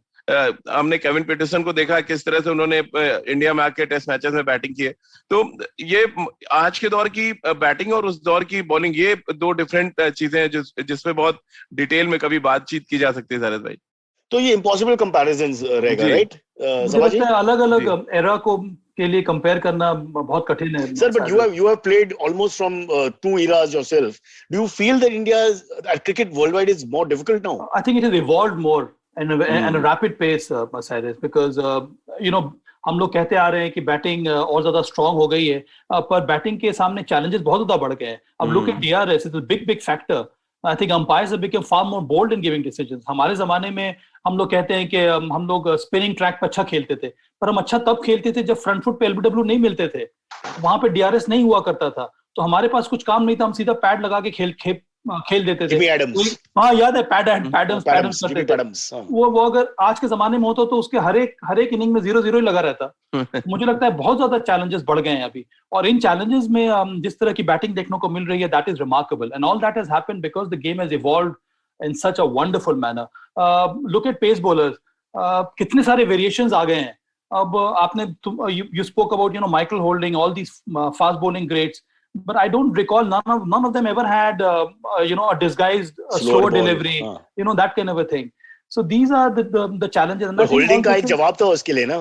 हमने केविन पीटरसन को देखा किस तरह से उन्होंने इंडिया में आके टेस्ट मैचेस में बैटिंग की है. तो ये आज के दौर की बैटिंग और उस दौर की बॉलिंग, ये दो डिफरेंट चीजें हैं जिसमें बहुत डिटेल में कभी बातचीत की जा सकती है सारस भाई. तो ये इम्पॉसिबल कंपैरिजंस रहेगा, राइट? अलग-अलग एरा को के लिए कंपेयर करना बहुत कठिन है. Sir, but you have played almost from two eras yourself. Do you feel that India's cricket worldwide is more difficult now? I think it has evolved more and a rapid pace, Cyrus, because हम लोग कहते आ रहे हैं कि batting और ज्यादा strong हो गई है, पर बैटिंग के सामने चैलेंजेस बहुत ज्यादा बढ़ गए हैं. अब look at DRS, it's a big factor. I think umpires have become far more bold in giving decisions. हमारे जमाने में हम लोग कहते हैं कि हम लोग स्पिनिंग ट्रैक पर अच्छा खेलते थे, पर हम अच्छा तब खेलते थे जब फ्रंट फुट पे LBW नहीं मिलते थे, वहां पे DRS नहीं हुआ करता था, तो हमारे पास कुछ काम नहीं था, हम सीधा पैड लगा के खेल देते थे. हाँ, याद है, पैडम्स करते थे. वो अगर आज के जमाने में होता तो उसके हर एक इनिंग में 0-0 ही लगा रहता. मुझे लगता है बहुत ज्यादा चैलेंजेस बढ़ गए हैं अभी, और इन चैलेंजेस में जिस तरह की बैटिंग देखने को मिल रही है, that is remarkable, and all that has happened because the game has evolved in such a wonderful manner. Look at pace bowlers, कितने सारे वेरिएशंस आ गए हैं. अब आपने you spoke about Michael Holding, all these fast bowling greats, but I don't recall none of them ever had a disguised slower delivery, that kind of a thing. So these are the challenges. And holding का एक जवाब था उसके लिए ना,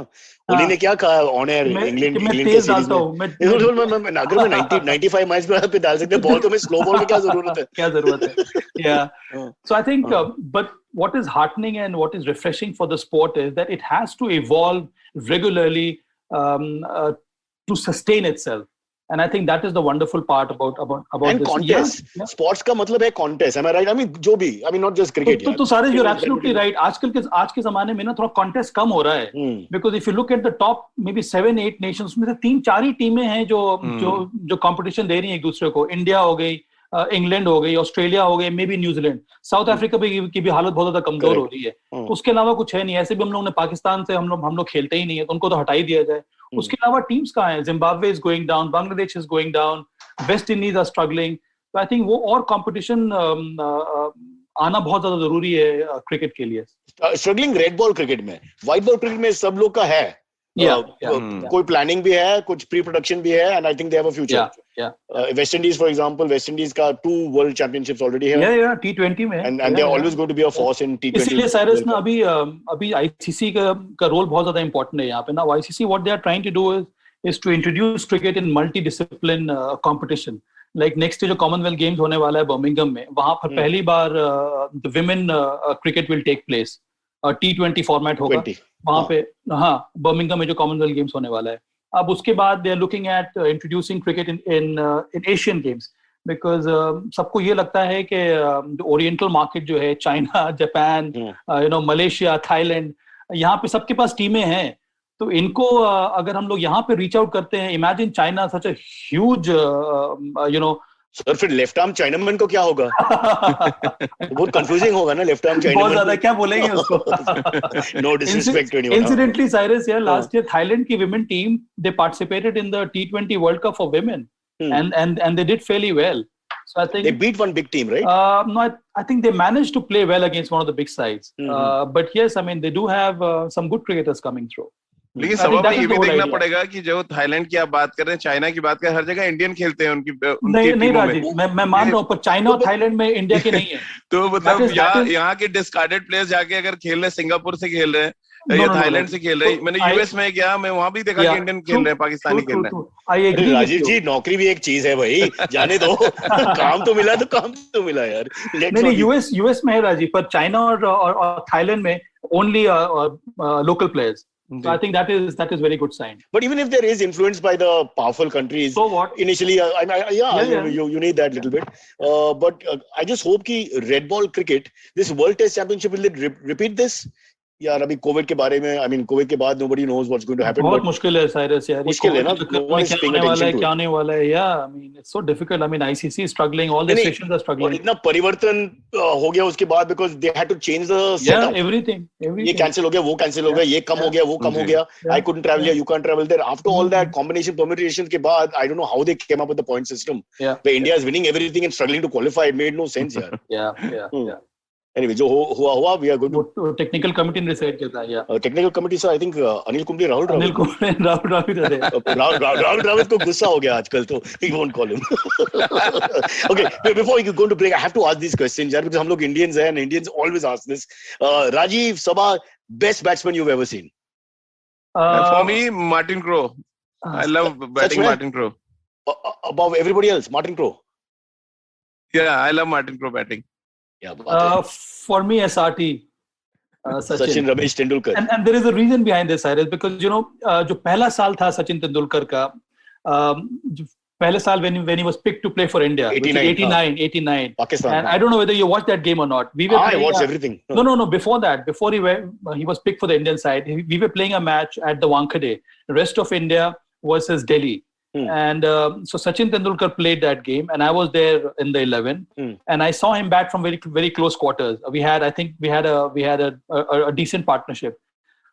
होली ने क्या कहा ऑन एयर इंग्लैंड के सीरीज में, अगर मैं 95 माइल्स पे डाल सकते बॉल, तो मैं स्लो बॉल में क्या जरूरत है. Yeah. So I think but what is heartening and what is refreshing for the sport is that it has to evolve regularly to sustain itself. And I think that is the wonderful part about and this. Contest. Yeah. Sports का मतलब है contest. Am I right? I mean, जो भी. I mean, not just cricket. तो सारे, you're absolutely right. आज के जमाने में ना थोड़ा contest कम हो रहा है. Because if you look at the top maybe 7-8 nations, उसमें से 3-4 ही टीमें हैं जो competition दे रही हैं एक दूसरे को. इंडिया हो गई, इंग्लैंड हो गई, ऑस्ट्रेलिया हो गई, may be New Zealand, south Africa की भी हालत बहुत ज्यादा कमजोर हो रही है. उसके अलावा कुछ है नहीं. ऐसे भी हम लोग ने पाकिस्तान से हम लोग खेलते ही नहीं है, तो उनको तो हटा ही दिया जाए. उसके अलावा टीम्स कहाँ हैं? Zimbabwe is going down, Bangladesh is going down, West Indies are struggling. तो आई थिंक वो और कंपटीशन आना बहुत ज्यादा जरूरी है क्रिकेट के लिए. स्ट्रगलिंग रेड बॉल क्रिकेट में, व्हाइट बॉल क्रिकेट में सब लोग का है. कोई प्लानिंग भी है, कुछ प्री प्रोडक्शन भी है, and I think they have a future. West Indies for example, West Indies का 2 वर्ल्ड चैंपियनशिप्स ऑलरेडी है. T20 में, and they are always going to be a force in T20. इसलिए Cyrus ना अभी ICC का role बहुत ज्यादा important है यहाँ पे ना. ICC what they are trying to do is to introduce cricket in multi discipline competition. Like next जो कॉमनवेल्थ गेम्स होने वाला है बर्मिंघम में, वहां पर पहली बार the women cricket will take place. T20 format होगा वहां पे. हाँ, बर्मिंघम में जो कॉमनवेल्थ गेम्स होने वाला है. अब उसके बाद they are looking at introducing cricket in Asian games, because सबको ये लगता है कि ओरिएंटल मार्केट जो है, चाइना, जापान, मलेशिया, थाईलैंड, यहाँ पे सबके पास टीमें हैं. तो इनको अगर हम लोग यहाँ पे रीच आउट करते हैं, imagine China such a huge sir, फिर लेफ्ट आर्म चाइनामैन को क्या होगा? बहुत कंफ्यूजिंग होगा ना लेफ्ट आर्म चाइनामैन. बहुत ज्यादा क्या बोलेंगे उसको. No disrespect to anyone. Incidentally Cyrus, यार, लास्ट ईयर थाईलैंड की women team, they participated in the T20 world cup for women, and they did fairly well. So I think they beat one big team, right? No, I think they managed to play well against one of the big sides. But yes, I mean, they do have some good cricketers coming through. लेकिन सभा में ये भी देखना पड़ेगा कि जो Thailand की आप बात कर रहे हैं, चाइना की बात कर रहे हैं, हर जगह इंडियन खेलते हैं उनकी नहीं राजीव, मैं मान रहा हूँ, पर चाइना और थाईलैंड में इंडिया के नहीं है। तो मतलब यहाँ के डिस्कार्डेड प्लेयर्स जाके अगर खेल रहे, सिंगापुर से खेल रहे हैं या थाईलैंड से खेल रहे हैं, मैंने यूएस में गया, मैं वहां भी देखा कि इंडियन खेल रहे हैं, पाकिस्तानी खेल रहे हैं। राजीव जी, नौकरी भी एक चीज है भाई, जाने दो। काम तो मिला यार। नहीं, यूएस में है राजीव, पर चाइना और थाईलैंड में only local players. So I think that is very good sign. But even if there is influence by the powerful countries, so what? Initially, you need that little bit. But I just hope कि red ball cricket, this World Test Championship, will it repeat this? यार अभी Covid के बारे में, I mean Covid के बाद nobody knows what's going to happen. बहुत मुश्किल है साइरस यार. मुश्किल है ना. क्या होने वाला है? Yeah, I mean it's so difficult. I mean ICC is struggling. All the stations are struggling. इतना परिवर्तन हो गया उसके बाद because they had to change the setup. Yeah, everything. ये cancel हो गया, वो cancel हो गया, ये कम हो गया, वो कम हो गया. I couldn't travel here, you can't travel there. After all that combination permutations के बाद, I don't know how they came up with the point system. Yeah. Where India is winning everything and struggling to qualify. It made no sense यार. Yeah. Anyway, जो हुआ, we are going to technical committee ने decide किया था. Yeah. Technical committee से I think Anil Kumble, Rahul Dravid को गुस्सा हो गया आजकल, तो he won't call him. Okay, before we go to break, I have to ask these questions यार, because हम लोग Indians हैं and Indians always ask this. Rajiv, Sabha, best batsman you've ever seen? For me, Martin Crowe. I love batting Martin Crowe. Above everybody else, Martin Crowe. Yeah, I love Martin Crowe batting. For me, SRT, Sachin Ramesh Tendulkar. And there is a reason behind this, Cyrus, because you know, जो पहला साल था Sachin Tendulkar का, पहले साल when he was picked to play for India, 89, Pakistan. And I don't know whether you watched that game or not. I watched everything. No. Before that, before he was picked for the Indian side, we were playing a match at the Wankhede, rest of India versus Delhi. And so Sachin Tendulkar played that game, and I was there in the 11, and I saw him bat from very very close quarters. We had a decent partnership,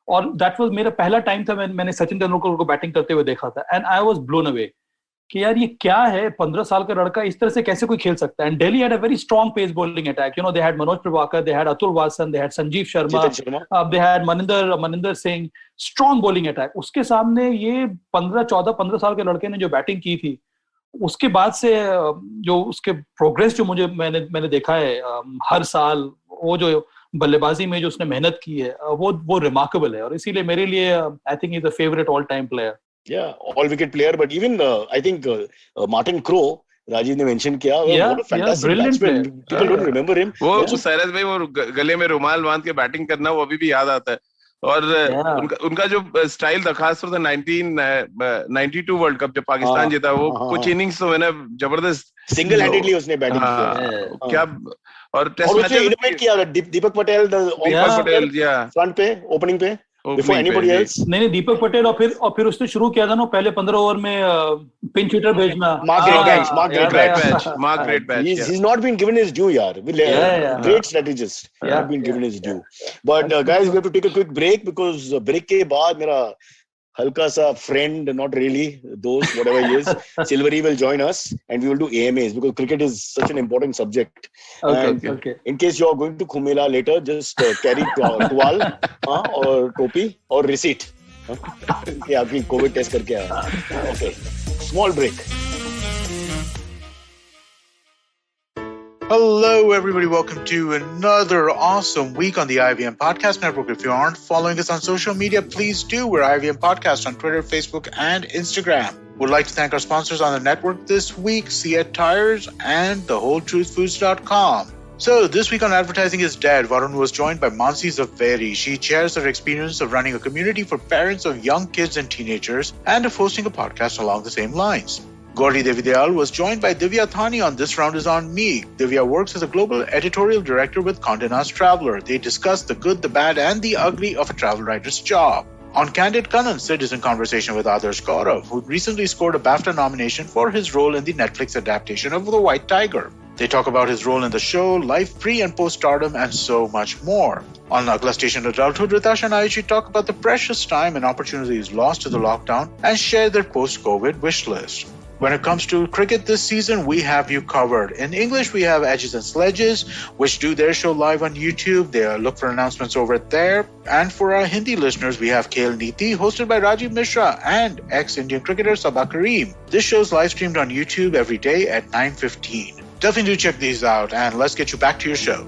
और that was मेरा पहला time था मैंने सचिन तेंदुलकर को batting करते हुए देखा था, and I was blown away कि यार ये क्या है, 15 साल का लड़का इस तरह से कैसे कोई खेल सकता है. And Delhi had a very strong pace bowling attack. You know, they had Manoj Prabhakar, they had Atul Vasan, they had Sanjeev Sharma, they had Maninder Singh, strong bowling attack. उसके सामने ये 15 साल के लड़के ने जो बैटिंग की थी, उसके बाद से जो उसके प्रोग्रेस जो मैंने देखा है हर साल, वो जो बल्लेबाजी में जो उसने मेहनत की है, वो रिमार्केबल है, और इसीलिए मेरे लिए I think is a favourite all time player. Yeah, all wicket player, but even I think Martin Crowe, Rajiv ने mention किया, what a fantastic batsman. People don't remember him. वो साइरस भाई, वो गले में रुमाल बांध के बैटिंग करना, वो अभी भी याद आता है. और उनका जो स्टाइल था, खासतौर से 1992 वर्ल्ड कप जब पाकिस्तान जीता, वो कुछ इनिंग्स तो मैंने जबरदस्त सिंगल हैंडेडली उसने बैटिंग किया क्या, और टेस्ट मैच इनोवेट किया. दीपक पटेल फ्रंट पे, ओपनिंग पे, before anybody else. नहीं, दीपक पटेल, और फिर उसने शुरू किया था ना पहले 15 ओवर में पिंच हिटर भेजना. Mark Great Batch. He's not been given his due यार. Great strategist. Not been given his due. But guys, we have to take a quick break, because break के बाद मेरा हल्का सा friend, not really, those whatever he is, Silvery will join us, and we will do AMAs, because cricket is such an important subject. Okay. In case you are going to Khumela later, just carry tuwal or topi or receipt. कि आपकी COVID test करके आया. Okay. Small break. Hello, everybody. Welcome to another awesome week on the IVM Podcast Network. If you aren't following us on social media, please do. We're IVM Podcast on Twitter, Facebook, and Instagram. We'd like to thank our sponsors on the network this week, Siet Tires and TheWholeTruthFoods.com. So, this week on Advertising is Dead, Varun was joined by Mansi Zaveri. She shares her experience of running a community for parents of young kids and teenagers and of hosting a podcast along the same lines. Gauri Devidayal was joined by Divya Thani on This Round is on Me. Divya works as a global editorial director with Condé Nast Traveler. They discuss the good, the bad, and the ugly of a travel writer's job. On Candid Kanan, Sid is in conversation with Adarsh Gaurav, who recently scored a BAFTA nomination for his role in the Netflix adaptation of The White Tiger. They talk about his role in the show, life pre- and post-stardom, and so much more. On Nagla Station Adulthood, Ritash and Ayushi talk about the precious time and opportunities lost to the lockdown and share their post-COVID wish list. When it comes to cricket this season, we have you covered. In English, we have Edges and Sledges, which do their show live on YouTube. They look for announcements over there. And for our Hindi listeners, we have Khel Neeti, hosted by Rajiv Mishra and ex-Indian cricketer Sabah Kareem. This show is live streamed on YouTube every day at 9:15. Definitely do check these out, and let's get you back to your show.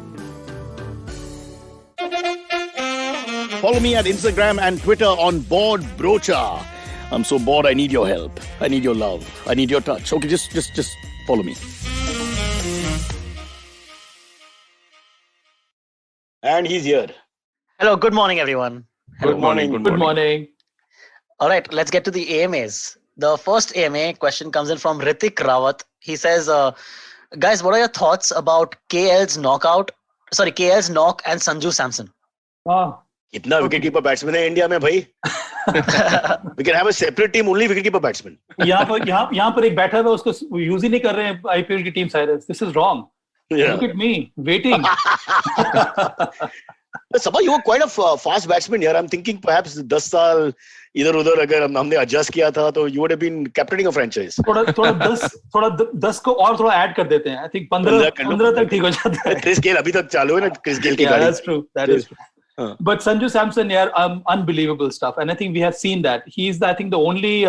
Follow me at Instagram and Twitter on Bored Brocha. I'm so bored, I need your help. I need your love. I need your touch. Okay, just follow me. And he's here. Hello, good morning, everyone. Good morning. Good morning. All right, let's get to the AMAs. The first AMA question comes in from Ritik Rawat. He says, guys, what are your thoughts about KL's knock and Sanju Samson? Kitna wicketkeeper batsman hai India mein bhai? We can have a separate team, only wicketkeeper batsman. यहाँ पर एक बैठा हुआ उसको use ही नहीं कर रहे हैं आईपीएल की team Cyrus. This is wrong. Yeah. Look at me waiting. Sabha, you were quite a fast batsman here. I'm thinking perhaps 10 साल इधर-उधर अगर हमने adjust किया था तो you would have been captaining a franchise. थोड़ा 10 को और थोड़ा ऐड कर देते हैं. I think 15 तक ठीक हो जाता है. क्रिस गेल अभी तक चालू है ना, क्रिस गेल की गाड़ी. That's true. That is true. But Sanju Samson, unbelievable stuff. And I think we have seen that. He's, I think, the only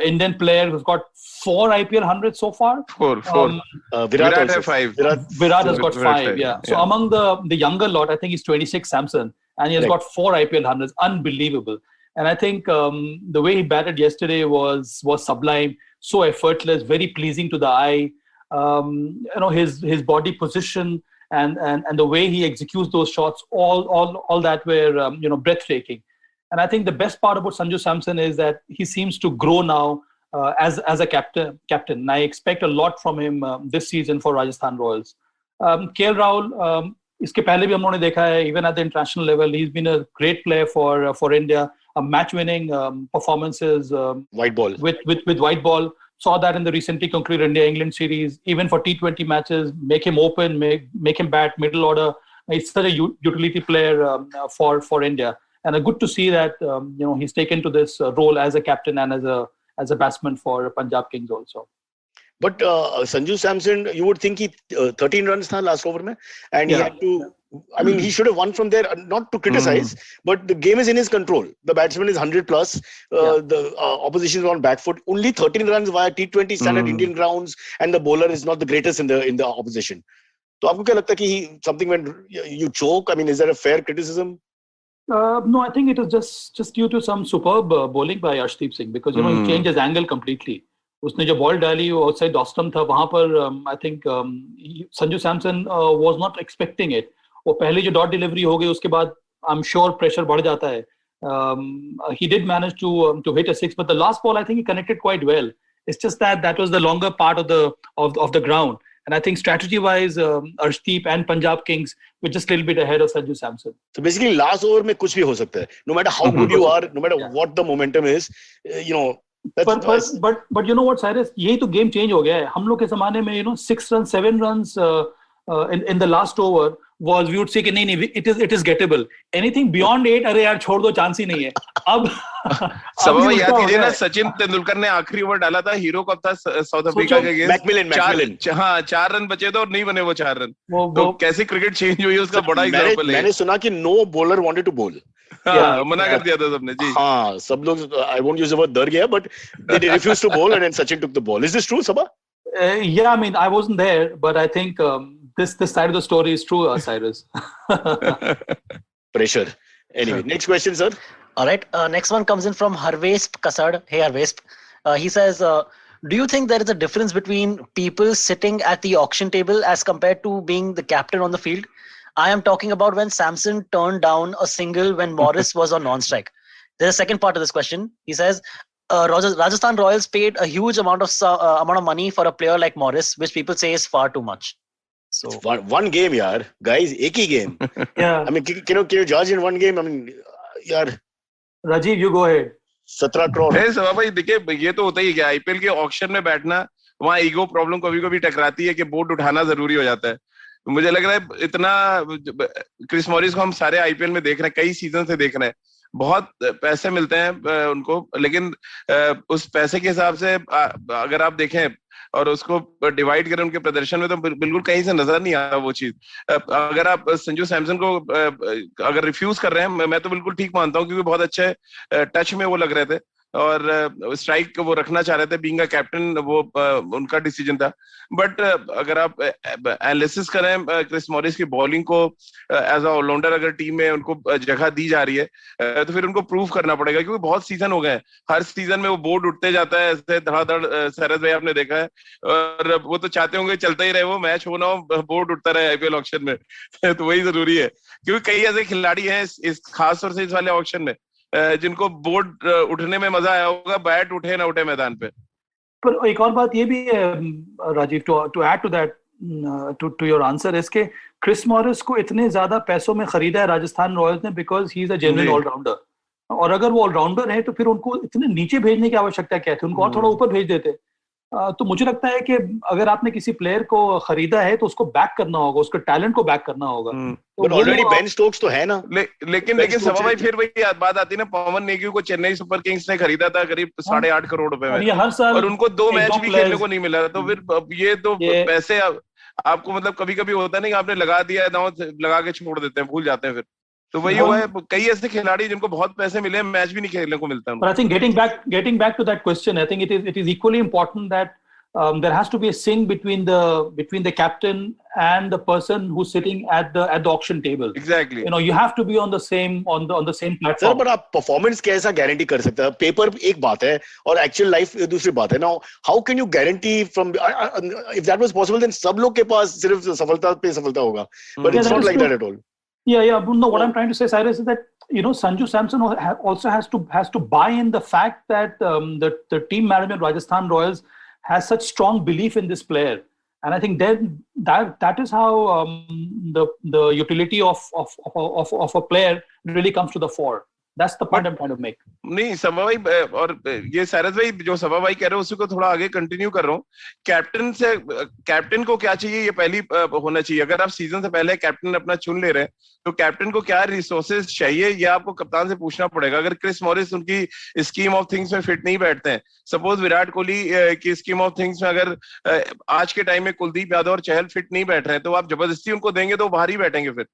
Indian player who's got 4 IPL 100 so far. Four. Virat has 5. Virat has got 5, yeah. So among the younger lot, I think he's 26, Samson. And he has got 4 IPL 100s. Unbelievable. And I think the way he batted yesterday was sublime. So effortless, very pleasing to the eye. His body position and the way he executes those shots, all that were breathtaking. And I think the best part about Sanju Samson is that he seems to grow now as a captain. And I expect a lot from him this season for Rajasthan Royals. KL Rahul, इसके पहले भी हम लोगों ने देखा है, even at the international level, he's been a great player for India. Match-winning performances white ball with white ball. Saw that in the recently concluded India-England series. Even for T20 matches, make him open, make him bat middle order. He's such a utility player for India, and good to see that he's taken to this role as a captain and as a batsman for Punjab Kings also. But Sanju Samson, you would think he 13 runs tha last over mein, and he had to. I mean, he should have won from there. Not to criticize, but the game is in his control. The batsman is 100 plus. The opposition is on back foot. Only 13 runs via T20 standard Indian grounds, and the bowler is not the greatest in the opposition. So, आपको क्या लगता है कि something when you choke? I mean, is that a fair criticism? No, I think it is just due to some superb bowling by Arshdeep Singh, because he changed his angle completely. उसने जो ball डाली वो outside ऑस्टम था, वहां पर I think Sanju Samson was not expecting it. वो पहले जो डॉट डिलीवरी हो गई उसके बाद आई एम श्योर प्रेशर बढ़ जाता है. He did manage to hit a 6, but the last ball I think he connected quite well. It's just that was the longer part of the ground, and I think strategy-wise, Arshdeep and Punjab Kings were just a little bit ahead of Sanju Samson. So basically, last over में कुछ भी हो सकता है. No matter how good you are, no matter what the momentum is, But you know what, Cyrus? यही तो game change हो गया है. हम लोग के ज़माने में 6 runs, 7 runs in the last over was, we would say कि नहीं, it is gettable. Anything beyond 8, अरे यार छोड़ दो, चांस ही नहीं है. अब सब याद कीजिए ना, सचिन तेंदुलकर ने आखिरी ओवर डाला था, हीरो कप था साउथ अफ्रीका के अगेंस्ट. मैकमिलन 4 रन बचे थे और नहीं बने वो 4 रन. तो कैसी क्रिकेट चेंज हुई उसका बड़ा एग्जांपल है. मैंने सुना कि नो बॉलर वांटेड टू बोल. मना कर दिया था सबने जी. हाँ, सब लोग, I won't use the word डर गया, but they refused to bowl and then Sachin took the ball. Is this true, Sabha? Yeah, I mean, I wasn't there, but I think this side of the story is true, Cyrus. Pressure. Anyway, next question, sir. All right, next one comes in from Harvesp Kasad. Hey, Harvesp. He says, do you think there is a difference between people sitting at the auction table as compared to being the captain on the field? I am talking about when Samson turned down a single when Morris was on non-strike. There's a second part of this question. He says, Rajasthan Royals paid a huge amount of money for a player like Morris, which people say is far too much. So it's one game, yaar. Guys, एक ही game. Yeah. I mean, can you judge in one game? I mean, yaar. Rajiv, you go ahead. 17 crore. है सभा भाई, देखिए ये तो होता ही है. IPL के ऑक्शन में बैठना, वहाँ ईगो प्रॉब्लम कभी-कभी टकराती है कि बोर्ड उठाना जरूरी हो जाता है. मुझे लग रहा है इतना क्रिस मॉरिस को हम सारे आईपीएल में देख रहे हैं, कई सीजन से देख रहे हैं. बहुत पैसे मिलते हैं उनको, लेकिन उस पैसे के हिसाब से अगर आप देखें और उसको डिवाइड करें उनके प्रदर्शन में, तो बिल्कुल कहीं से नजर नहीं आता वो चीज। अगर आप संजू सैमसन को अगर रिफ्यूज कर रहे हैं, मैं तो बिल्कुल ठीक मानता हूँ, क्योंकि बहुत अच्छे टच में वो लग रहे थे और स्ट्राइक वो रखना चाह रहे थे, बीइंग अ कैप्टन वो उनका डिसीजन था। बट अगर आप एनालिसिस करें क्रिस मॉरिस की बॉलिंग को एज अ ऑलराउंडर अगर टीम में उनको जगह दी जा रही है, तो फिर उनको प्रूव करना पड़ेगा, क्योंकि बहुत सीजन हो गए, हर सीजन में वो बोर्ड उठते जाता है ऐसे धड़ाधड़। सरद भाई आपने देखा है, और वो तो चाहते होंगे चलता ही रहे, वो मैच हो ना हो, बोर्ड उठता रहे आईपीएल ऑक्शन में तो वही जरूरी है, क्योंकि कई ऐसे खिलाड़ी हैं इस खास तौर से इस वाले ऑक्शन में जिनको बोर्ड उठने में मजा आया होगा, बैट उठे ना उठे मैदान पे। पर एक और बात ये भी है Rajiv, to add to that, to your answer, इसके क्रिस मॉरिस को इतने ज्यादा पैसों में खरीदा है राजस्थान रॉयल्स ने because he is a genuine allrounder, और अगर वो ऑलराउंडर है तो फिर उनको इतने नीचे भेजने की आवश्यकता क्या थी, उनको और थोड़ा ऊपर भेज देते। तो मुझे लगता है कि अगर आपने किसी प्लेयर को खरीदा है तो उसको बैक करना होगा, उसके टैलेंट को बैक करना होगा। तो ऑलरेडी बेन स्टोक्स तो है ना। लेकिन सभा भाई फिर वही बात आती है ना, पवन नेगी को चेन्नई सुपर किंग्स ने खरीदा था करीब 8.5 करोड़ रुपए में, हर साल और उनको 2 मैच भी खेलने को नहीं मिला। तो फिर ये तो पैसे आपको मतलब कभी कभी होता नहीं, आपने लगा दिया दांव लगा के छोड़ देते हैं, भूल जाते हैं फिर। तो वही हुआ है, कई ऐसे खिलाड़ी जिनको बहुत पैसे मिले, मैच भी नहीं खेलने को मिलता है। But I think getting back to that question, I think it is equally important that there has to be a sync between the captain and the person who's sitting at the auction table. Exactly. You know, you have to be on the same platform. Sir, पर आप performance कैसा guarantee कर सकते हैं? Paper एक बात है और एक्चुअल लाइफ दूसरी बात है ना। How can you guarantee from, if that was possible then सब लोग के पास सिर्फ सफलता पे सफलता होगा, but it's not like that at all. Yeah. No, what I'm trying to say, Cyrus, is that Sanju Samson also has to buy in the fact that the team management Rajasthan Royals has such strong belief in this player, and I think then that is how the utility of a player really comes to the fore. That's the point I'm trying to make. नहीं सभा भाई, और ये सारस भाई जो सभा भाई कह रहे हो उसी को थोड़ा आगे कंटिन्यू कर रहा हूँ। कैप्टन को क्या चाहिए, ये पहली होना चाहिए। अगर आप सीजन से पहले कैप्टन अपना चुन ले रहे हैं, तो कैप्टन को क्या रिसोर्सेज चाहिए, ये आपको कप्तान से पूछना पड़ेगा। अगर क्रिस मॉरिस उनकी स्कीम ऑफ थिंग्स में फिट नहीं बैठते हैं, सपोज विराट कोहली की स्कीम ऑफ थिंग्स में अगर आज के टाइम में कुलदीप यादव और चहल फिट नहीं बैठ रहे हैं, तो आप जबरदस्ती उनको देंगे तो बाहर ही बैठेंगे। फिर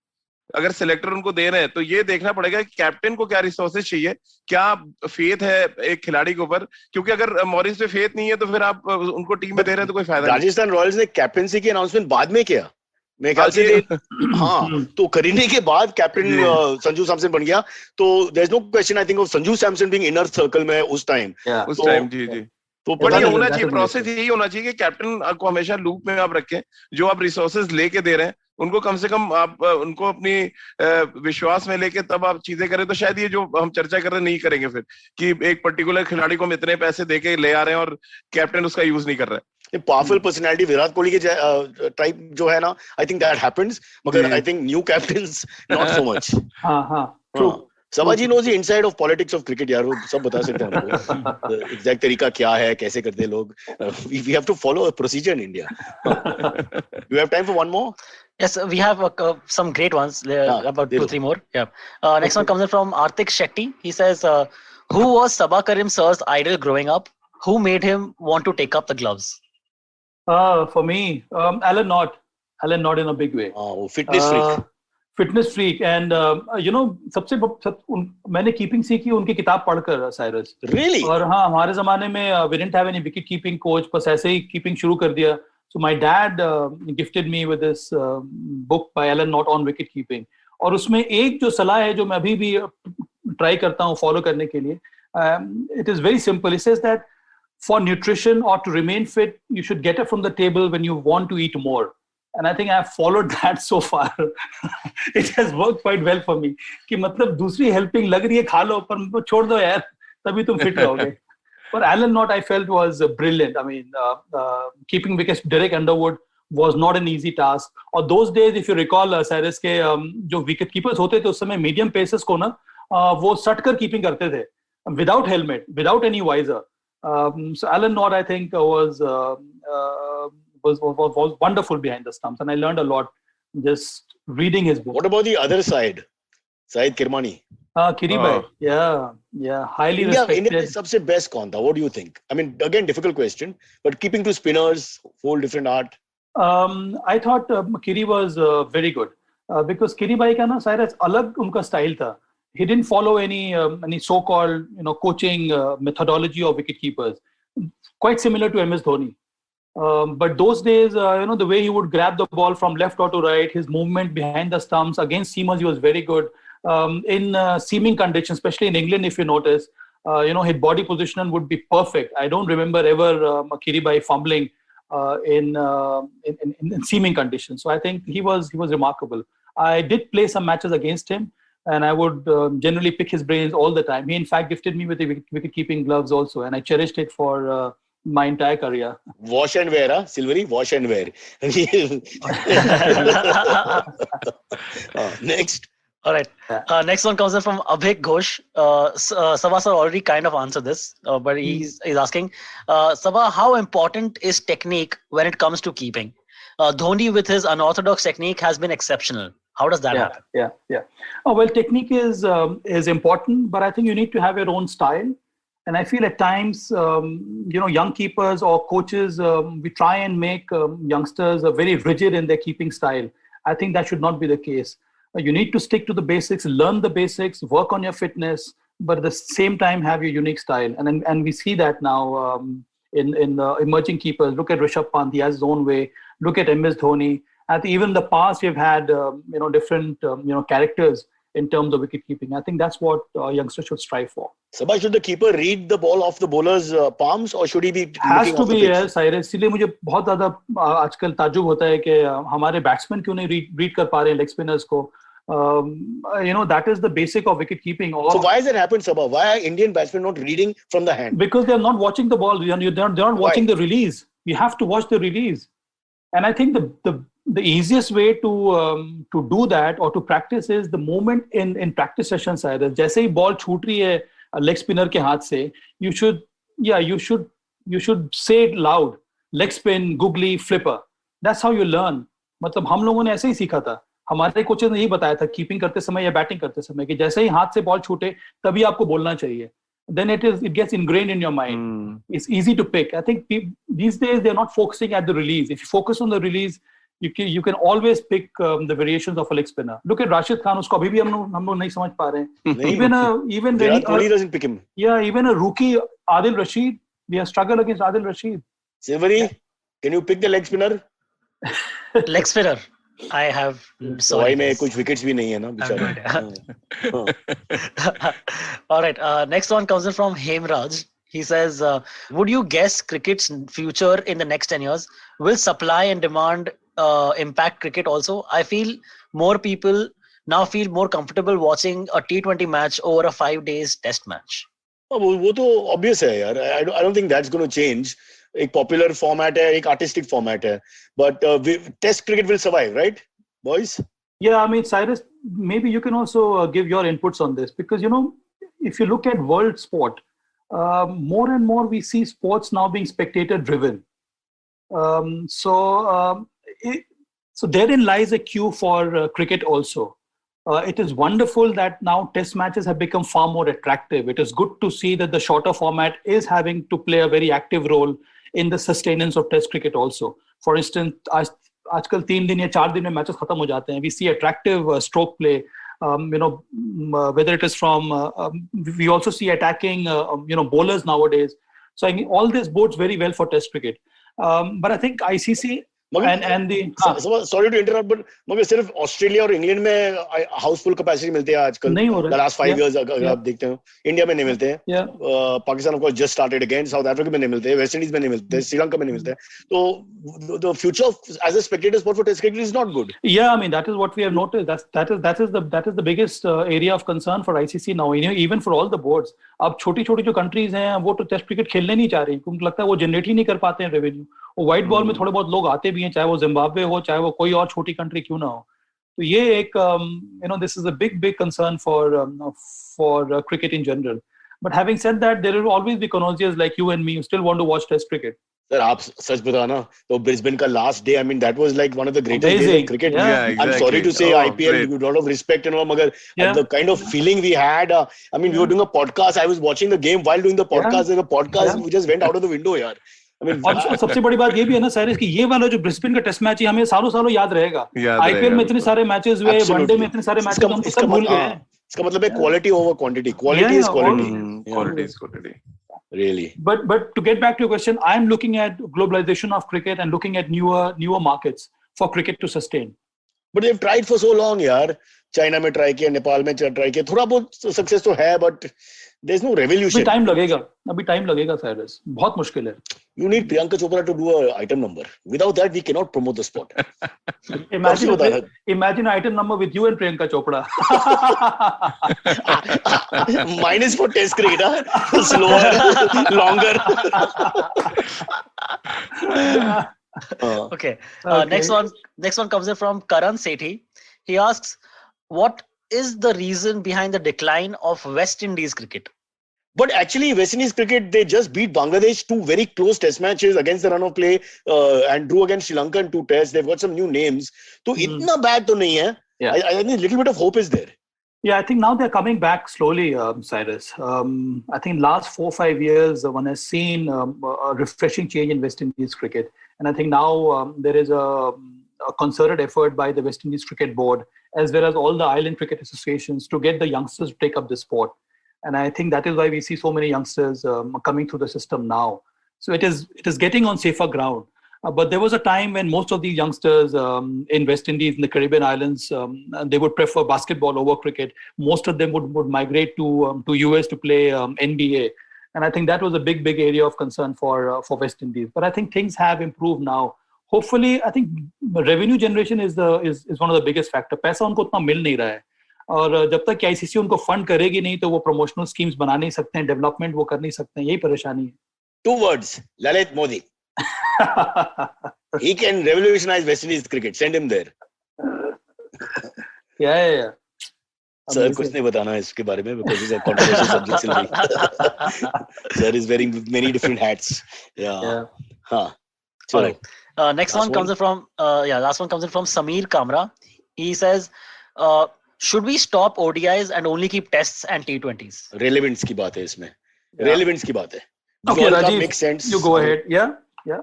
अगर सिलेक्टर उनको दे रहे हैं तो ये देखना पड़ेगा कि कैप्टन को क्या रिसोर्सेज चाहिए, क्या फेथ है एक खिलाड़ी के ऊपर, क्योंकि अगर मॉरिस पे फेथ नहीं है तो फिर आप उनको टीम में दे रहे हैं तो कोई फायदा नहीं। राजस्थान रॉयल्स ने कैप्टनसी की अनाउंसमेंट बाद में किया, मेरे ख्याल से हाँ, तो करने के बाद कैप्टन संजू सैमसन बन गया। तो there is no question I think of Sanju Samson being inner circle में उस टाइम। जी तो बट ये होना चाहिए, प्रोसेस यही होना चाहिए कि कैप्टन को हमेशा लूप में आप रखें। जो आप रिसोर्सेज लेके दे रहे हैं उनको कम से कम आप उनको अपनी विश्वास में लेके तब आप चीजें करें। तो शायद ये जो हम चर्चा कर रहे हैं नहीं करेंगे फिर, कि एक पर्टिकुलर खिलाड़ी को हम इतने पैसे देके ले आ रहे हैं और कैप्टन उसका यूज नहीं कर रहा है। पावरफुल पर्सनालिटी विराट कोहली के टाइप जो है ना, आई थिंक दैट हैपेंस, मगर I think new captains not so much. True. Sabhaji knows the inside of politics of cricket, यार, वो सब बता सकते हैं हमको एग्जैक्ट तरीका क्या है, कैसे करते हैं लोग। we have to follow a procedure in India. Do you have time for one more? Yes, we have some great ones. About 2-3 more. Yeah. Next one comes in from Artik Shetty. He says, "Who was Sabha Karim sir's idol growing up? Who made him want to take up the gloves?" For me, Alan Knott in a big way. Fitness freak. Fitness freak and सबसे मैंने keeping सीखी उनकी किताब पढ़कर, Cyrus. Really? और हाँ, हमारे जमाने में we didn't have any wicket keeping coach, बस ऐसे ही कीपिंग शुरू कर दिया। So my dad gifted me with this book by Alan Knott on wicket keeping, और उसमें एक जो सलाह है जो मैं अभी भी ट्राई करता हूँ फॉलो करने के लिए, it is very simple. It says that for nutrition और to remain fit you should get up from the table when you want to eat more. And I think I have followed that so far. It has worked quite well for me. कि मतलब दूसरी helping लग रही है, खा लो, पर छोड़ दो यार, तभी तुम fit रहोगे। But Alan Knott, I felt, was brilliant. I mean, keeping wickets, Derek Underwood was not an easy task. और those days, if you recall, Cyrus के जो wicket keepers होते थे उस समय medium pacers को ना वो सट कर keeping करते थे, without helmet, without any visor. So Alan Knott, I think, was wonderful behind the stumps, and I learned a lot just reading his book. What about the other side, Syed Kirmani? Kiribai. Yeah, highly India respected. में सबसे best कौन था? What do you think? I mean, again, difficult question, but keeping to spinners, whole different art. I thought Kiri was very good because Kiribai का ना Cyrus अलग उनका style था. He didn't follow any so-called coaching methodology of wicket keepers. Quite similar to MS Dhoni. But those days, the way he would grab the ball from left or to right, his movement behind the stumps against seamers, he was very good. In seaming conditions, especially in England, if you notice, his body position would be perfect. I don't remember ever Kiribai fumbling in seaming conditions. So I think he was remarkable. I did play some matches against him, and I would generally pick his brains all the time. He, in fact, gifted me with the wicket-keeping gloves also, and I cherished it for my entire career. Wash and wear, huh? Silvery, wash and wear. Next. All right. Next one comes in from Abhik Ghosh. Sabha sir already kind of answered this, but he's asking, Sabha, how important is technique when it comes to keeping? Dhoni with his unorthodox technique has been exceptional. How does that happen? Yeah. Oh, well, technique is important, but I think you need to have your own style. And I feel at times, young keepers or coaches, we try and make youngsters very rigid in their keeping style. I think that should not be the case. You need to stick to the basics, learn the basics, work on your fitness, but at the same time have your unique style. And we see that now in emerging keepers. Look at Rishabh Pant, he has his own way. Look at MS Dhoni. I think even in the past we've had different characters in terms of wicket keeping. I think that's what youngsters should strive for. Sabha, should the keeper read the ball off the bowler's palms, or should he be has looking to be है Cyrus. इसलिए मुझे बहुत ज़्यादा आजकल ताज्जुब होता है कि हमारे बैट्समैन क्यों नहीं read कर पा रहे हैं लेग स्पिनर्स को. That is the basic of wicket keeping. So why has it happened, Sabha? Why are Indian batsmen not reading from the hand? Because they are not watching the ball. They're not watching the release. You have to watch the release. And I think the easiest way to do that or to practice is the moment in practice sessions. जैसे ही ball छूट रही है leg spinner के हाथ से, you should say it loud. Leg spin, googly, flipper. That's how you learn. मतलब हम लोगों ने ऐसे ही सीखा था. हमारे कोचेस ने यही बताया था कीपिंग करते समय या बैटिंग करते समय कि जैसे ही हाथ से बॉल छूटे तभी आपको बोलना चाहिए. Then it gets ingrained in your mind. It's easy to pick. I think these days they're not focusing at the release. If you focus on the release, you can always pick the variations of a leg spinner. Look at Rashid Khan. उसको अभी भी हम लोग नहीं समझ पा रहे हैं. Even Dhoni doesn't pick him. Yeah, even a rookie Adil Rashid, we have struggled against Adil Rashid. Silvery, can you pick the leg spinner? Leg spinner. I have so many में कुछ wickets भी नहीं है ना बेचारा. All right. Next one comes in from Hemraj. He says, would you guess cricket's future in the next 10 years? Will supply and demand impact cricket also? I feel more people now feel more comfortable watching a T20 match over a 5 days test match. वो तो obvious है यार. I don't think that's going to change. एक popular format है, एक artistic format है. But test cricket will survive, right, boys? Yeah, I mean, Cyrus, maybe you can also give your inputs on this because, if you look at world sport, more and more we see sports now being spectator-driven. So therein lies a cue for cricket also. It is wonderful that now test matches have become far more attractive. It is good to see that the shorter format is having to play a very active role in the sustenance of test cricket also. For instance, आजकल 3 दिन या 4 दिन में matches खत्म हो जाते हैं. We see attractive stroke play. Whether it is from, we also see attacking, bowlers nowadays. So I mean, all this bodes very well for test cricket. But I think ICC and the sorry to interrupt, but मगर सिर्फ Australia और England में Housefull capacity मिलते हैं आजकल. नहीं हो रहा. The last 5 years अगर आप देखते हो, इंडिया में नहीं मिलते हैं. Pakistan of course just started again. South Africa में नहीं मिलते हैं, वेस्ट इंडीज में नहीं मिलते हैं, श्रीलंका में नहीं मिलते हैं. तो the future of as a spectator sport for test cricket is not good. Yeah, I mean that is what we have noticed. That is the biggest area of concern for ICC now. Even for all the boards. अब छोटी-छोटी जो countries हैं वो तो test cricket खेलने नहीं चाह रही. उनको लगता है वो जनरेट ही नहीं कर पाते हैं रेवेन्यू. वो व्हाइट बॉल में थोड़े बहुत लोग आते भी हैं, चाहे वो जिम्बाब्वे हो, चाहे वो कोई और छोटी कंट्री क्यों ना हो. तो ये एक this is a big concern for cricket in general. But having said that, there will always be connoisseurs like you and me who still want to watch test cricket. Sir आप सच बताना तो Brisbane का last day, I mean that was like one of the greatest days Amazing. In cricket. Yeah. Yeah, I'm sorry to exactly. say Oh, IPL great. with a lot of respect and all, मगर Yeah. the kind of feeling we had, I mean we were doing a podcast, I was watching the game while doing the podcast, and the podcast Yeah. we just went out of the window यार. I mean और सबसे बड़ी बात ये भी है ना Cyrus कि ये वाला जो ब्रिस्बेन का टेस्ट मैच है हमें सालों सालों याद रहेगा. याद आईपीएल रहेगा, में इतने बिल्कुल. सारे मैचेस हुए, वनडे में इतने सारे मैचेस हम तो सब भूल गए हैं. इसका मतलब है quality over quantity. Quality Yeah, is quality. Quality is quality. Really. But to get back to your question, I'm looking at globalization of cricket and looking at newer markets for cricket to sustain. But they've tried for so long यार. China में try किया, नेपाल में try किया, थोड़ा बहुत success तो है, but there is no revolution. अभी टाइम लगेगा साइरस, बहुत मुश्किल है. You need Priyanka Chopra to do a item number. Without that, we cannot promote the sport. Imagine an item number with you and Priyanka Chopra. Minus for test cricket, huh? Slower, longer. Okay. Okay. Next one comes in from Karan Sethi. He asks, what is the reason behind the decline of West Indies cricket? But actually, West Indies cricket, they just beat Bangladesh 2 very close test matches against the run of play and drew against Sri Lanka in 2 tests. They've got some new names. So, itna bad to nahi hai. Yeah. I think a little bit of hope is there. Yeah, I think now they're coming back slowly, Cyrus. I think last 4-5 years, one has seen a refreshing change in West Indies cricket. And I think now there is a concerted effort by the West Indies Cricket Board, as well as all the island cricket associations, to get the youngsters to take up the sport. And I think that is why we see so many youngsters coming through the system now. So it is getting on safer ground. But there was a time when most of these youngsters in West Indies, in the Caribbean islands, they would prefer basketball over cricket. Most of them would migrate to US to play NBA. And I think that was a big area of concern for West Indies. But I think things have improved now. Hopefully, I think revenue generation is one of the biggest factor. पैसा उनको उतना मिल नहीं रहा है. और जब तक ICC उनको फंड करेगी नहीं तो वो प्रमोशनल स्कीम्स बना नहीं सकते हैं, डेवलपमेंट वो कर नहीं सकते हैं. यही परेशानी है. 2 words, Lalit Modi. He can revolutionize West Indies cricket. Send him there. Yeah. Sir, कुछ नहीं बताना है इसके बारे में because it's a controversial subject still. Sir is wearing many different hats. Yeah. Huh. All right. Next one comes in from last one comes in from Sameer Kamra. He says, should we stop ODIs and only keep tests and T20s? Relevance की बात है इसमें. Relevance की बात है. Okay, Rajiv, makes sense. You go ahead. Yeah.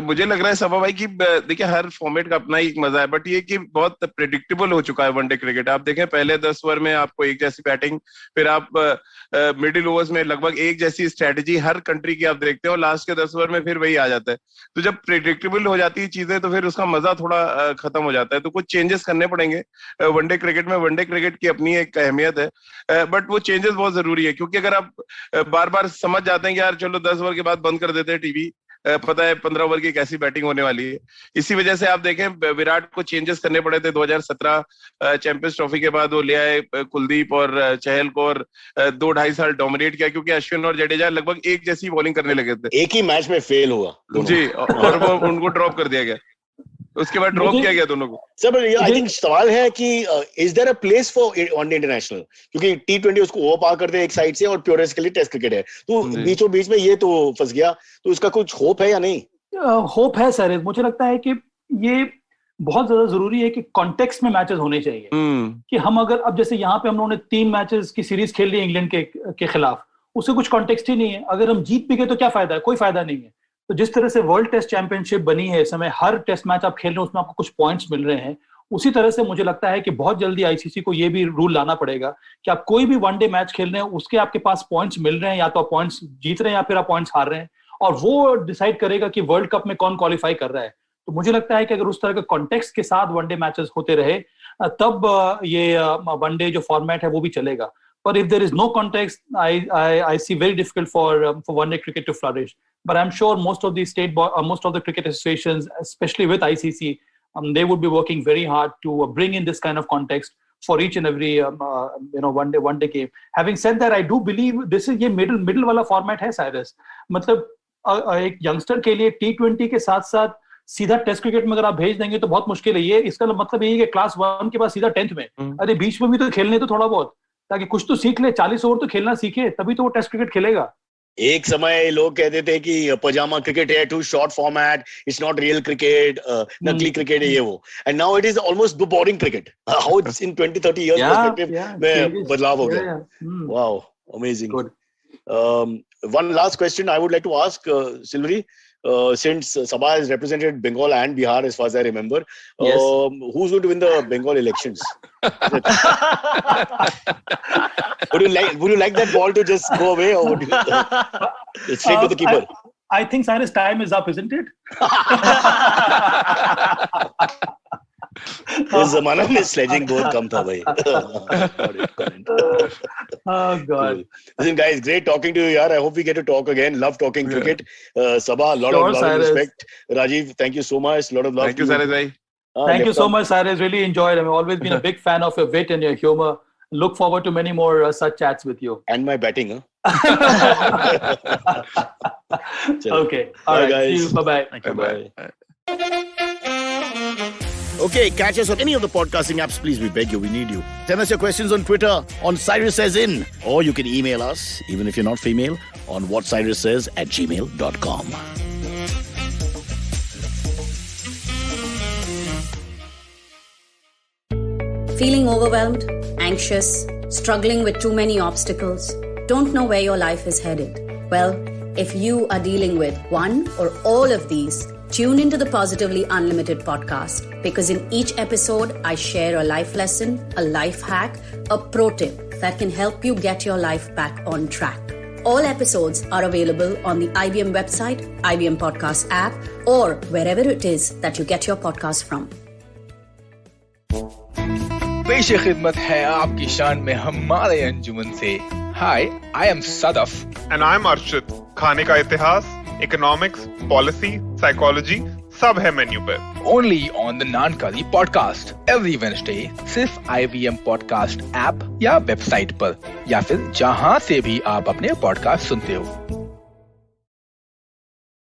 मुझे लग रहा है सभा भाई कि देखिए हर फॉर्मेट का अपना ही एक मजा है, बट ये कि बहुत प्रेडिक्टेबल हो चुका है वनडे क्रिकेट. आप देखें पहले 10 ओवर में आपको एक जैसी बैटिंग, फिर आप मिडिल ओवर्स में लगभग एक जैसी स्ट्रेटजी हर कंट्री की आप देखते हो, लास्ट के 10 ओवर में फिर वही आ जाता है. तो जब प्रेडिक्टेबल हो जाती है चीजें तो फिर उसका मजा थोड़ा खत्म हो जाता है. तो कुछ चेंजेस करने पड़ेंगे वनडे क्रिकेट में. वनडे क्रिकेट की अपनी एक अहमियत है, बट वो चेंजेस बहुत जरूरी है, क्योंकि अगर आप बार बार समझ जाते हैं कि यार चलो 10 ओवर के बाद बंद कर देते हैं टीवी, पता है 15 ओवर की कैसी बैटिंग होने वाली है. इसी वजह से आप देखें विराट को चेंजेस करने पड़े थे 2017 चैंपियंस ट्रॉफी के बाद. वो ले आए कुलदीप और चहल को और 2-2.5 साल डोमिनेट किया, क्योंकि अश्विन और जडेजा लगभग एक जैसी बॉलिंग करने लगे थे. एक ही मैच में फेल हुआ जी, और वो उनको ड्रॉप कर दिया गया. उसके बाद ड्रॉप किया गया दोनों को. सर आई थिंक सवाल है कि is there a place for one day international, क्योंकि T20 उसको ओवर पार कर दे एक साइड से और प्योरेस्ट के लिए टेस्ट क्रिकेट है, तो बीचों बीच में ये तो फंस गया. तो उसका कुछ होप है या नहीं? होप है सर. मुझे लगता है कि ये बहुत ज्यादा जरूरी है कि कॉन्टेक्स्ट में मैचेस होने चाहिए. कि हम अगर अब जैसे यहाँ पे हम लोगों ने 3 मैचेस की सीरीज खेल ली इंग्लैंड के खिलाफ, उससे कुछ कॉन्टेक्स्ट ही नहीं है. अगर हम जीत भी गए तो क्या फायदा है? कोई फायदा नहीं है. तो जिस तरह से वर्ल्ड टेस्ट चैंपियनशिप बनी है इस समय, हर टेस्ट मैच आप खेल रहे हैं उसमें आपको कुछ पॉइंट्स मिल रहे हैं. उसी तरह से मुझे लगता है कि बहुत जल्दी आईसीसी को ये भी रूल लाना पड़ेगा कि आप कोई भी वनडे मैच खेल रहे हैं उसके आपके पास पॉइंट्स मिल रहे हैं, या तो आप पॉइंट्स जीत रहे हैं या फिर आप पॉइंट्स हार रहे हैं, और वो डिसाइड करेगा कि वर्ल्ड कप में कौन क्वालिफाई कर रहा है. तो मुझे लगता है कि अगर उस तरह के कॉन्टेक्स्ट के साथ वनडे मैचेस होते रहे तब ये वनडे जो फॉर्मेट है वो भी चलेगा. But if there is no context, I see very difficult for one-day cricket to flourish. But I'm sure most of the most of the cricket associations, especially with ICC, they would be working very hard to bring in this kind of context for each and every one day game. Having said that, I do believe this is ये middle वाला format है Cyrus. मतलब एक youngster के लिए T20 के साथ साथ सीधा टेस्ट क्रिकेट में अगर आप भेज देंगे तो बहुत मुश्किल है. ये इसका मतलब यही है कि क्लास 1 के बाद सीधा 10th में, अरे बीच में भी तो खेलने तो थोड़ा बहुत, ताकि कुछ तो सीख ले. 40 ओवर तो खेलना सीखे, तभी तो वो टेस्ट क्रिकेट खेलेगा. एक समय लोग कहते थे कि पजामा क्रिकेट है, too short format, it's not real cricket, नकली क्रिकेट है ये वो, and now it is almost the boring cricket. How it's in 20-30 years perspective में बदलाव हो गया. Wow, amazing. One last question I would like to ask Silvery, since Sabha has represented Bengal and Bihar as far as I remember, who's going to win the Bengal elections? Would you like that ball to just go away, or would you straight to the keeper? I think Cyrus, time is up, isn't it? इस जमाने में sledging बहुत कम था भाई. Oh God. Listen guys, great talking to you yaar. I hope we get to talk again. Love talking cricket. Sabha, lot of love and respect. Rajiv, thank you so much. Lot of love. Thank you, Cyrus bhai. Thank you so much, Cyrus. Really enjoyed it. I've always been a big fan of your wit and your humor. Look forward to many more such chats with you. And my batting, huh? Okay. All right. Guys. See you. Bye-bye. Bye-bye. Okay, catch us on any of the podcasting apps. Please, we beg you, we need you. Send us your questions on Twitter on Cyrus Says In, or you can email us, even if you're not female, on whatcyrussays@gmail.com. Feeling overwhelmed, anxious, struggling with too many obstacles, don't know where your life is headed? Well, if you are dealing with one or all of these, tune into the Positively Unlimited podcast, because in each episode, I share a life lesson, a life hack, a pro tip that can help you get your life back on track. All episodes are available on the IBM website, IBM Podcast app, or wherever it is that you get your podcast from. पेश खिदमत है आपकी शान में हमारे अंजुमन से. Hi, I am Sadaf. And I'm Arshit. खाने का इतिहास, इकोनॉमिक्स, पॉलिसी, साइकोलॉजी सब है मेन्यू पे. Only on the Nankali podcast every Wednesday, सिर्फ IVM Podcast ऐप या वेबसाइट पर, या फिर जहां से भी आप अपने पॉडकास्ट सुनते हो.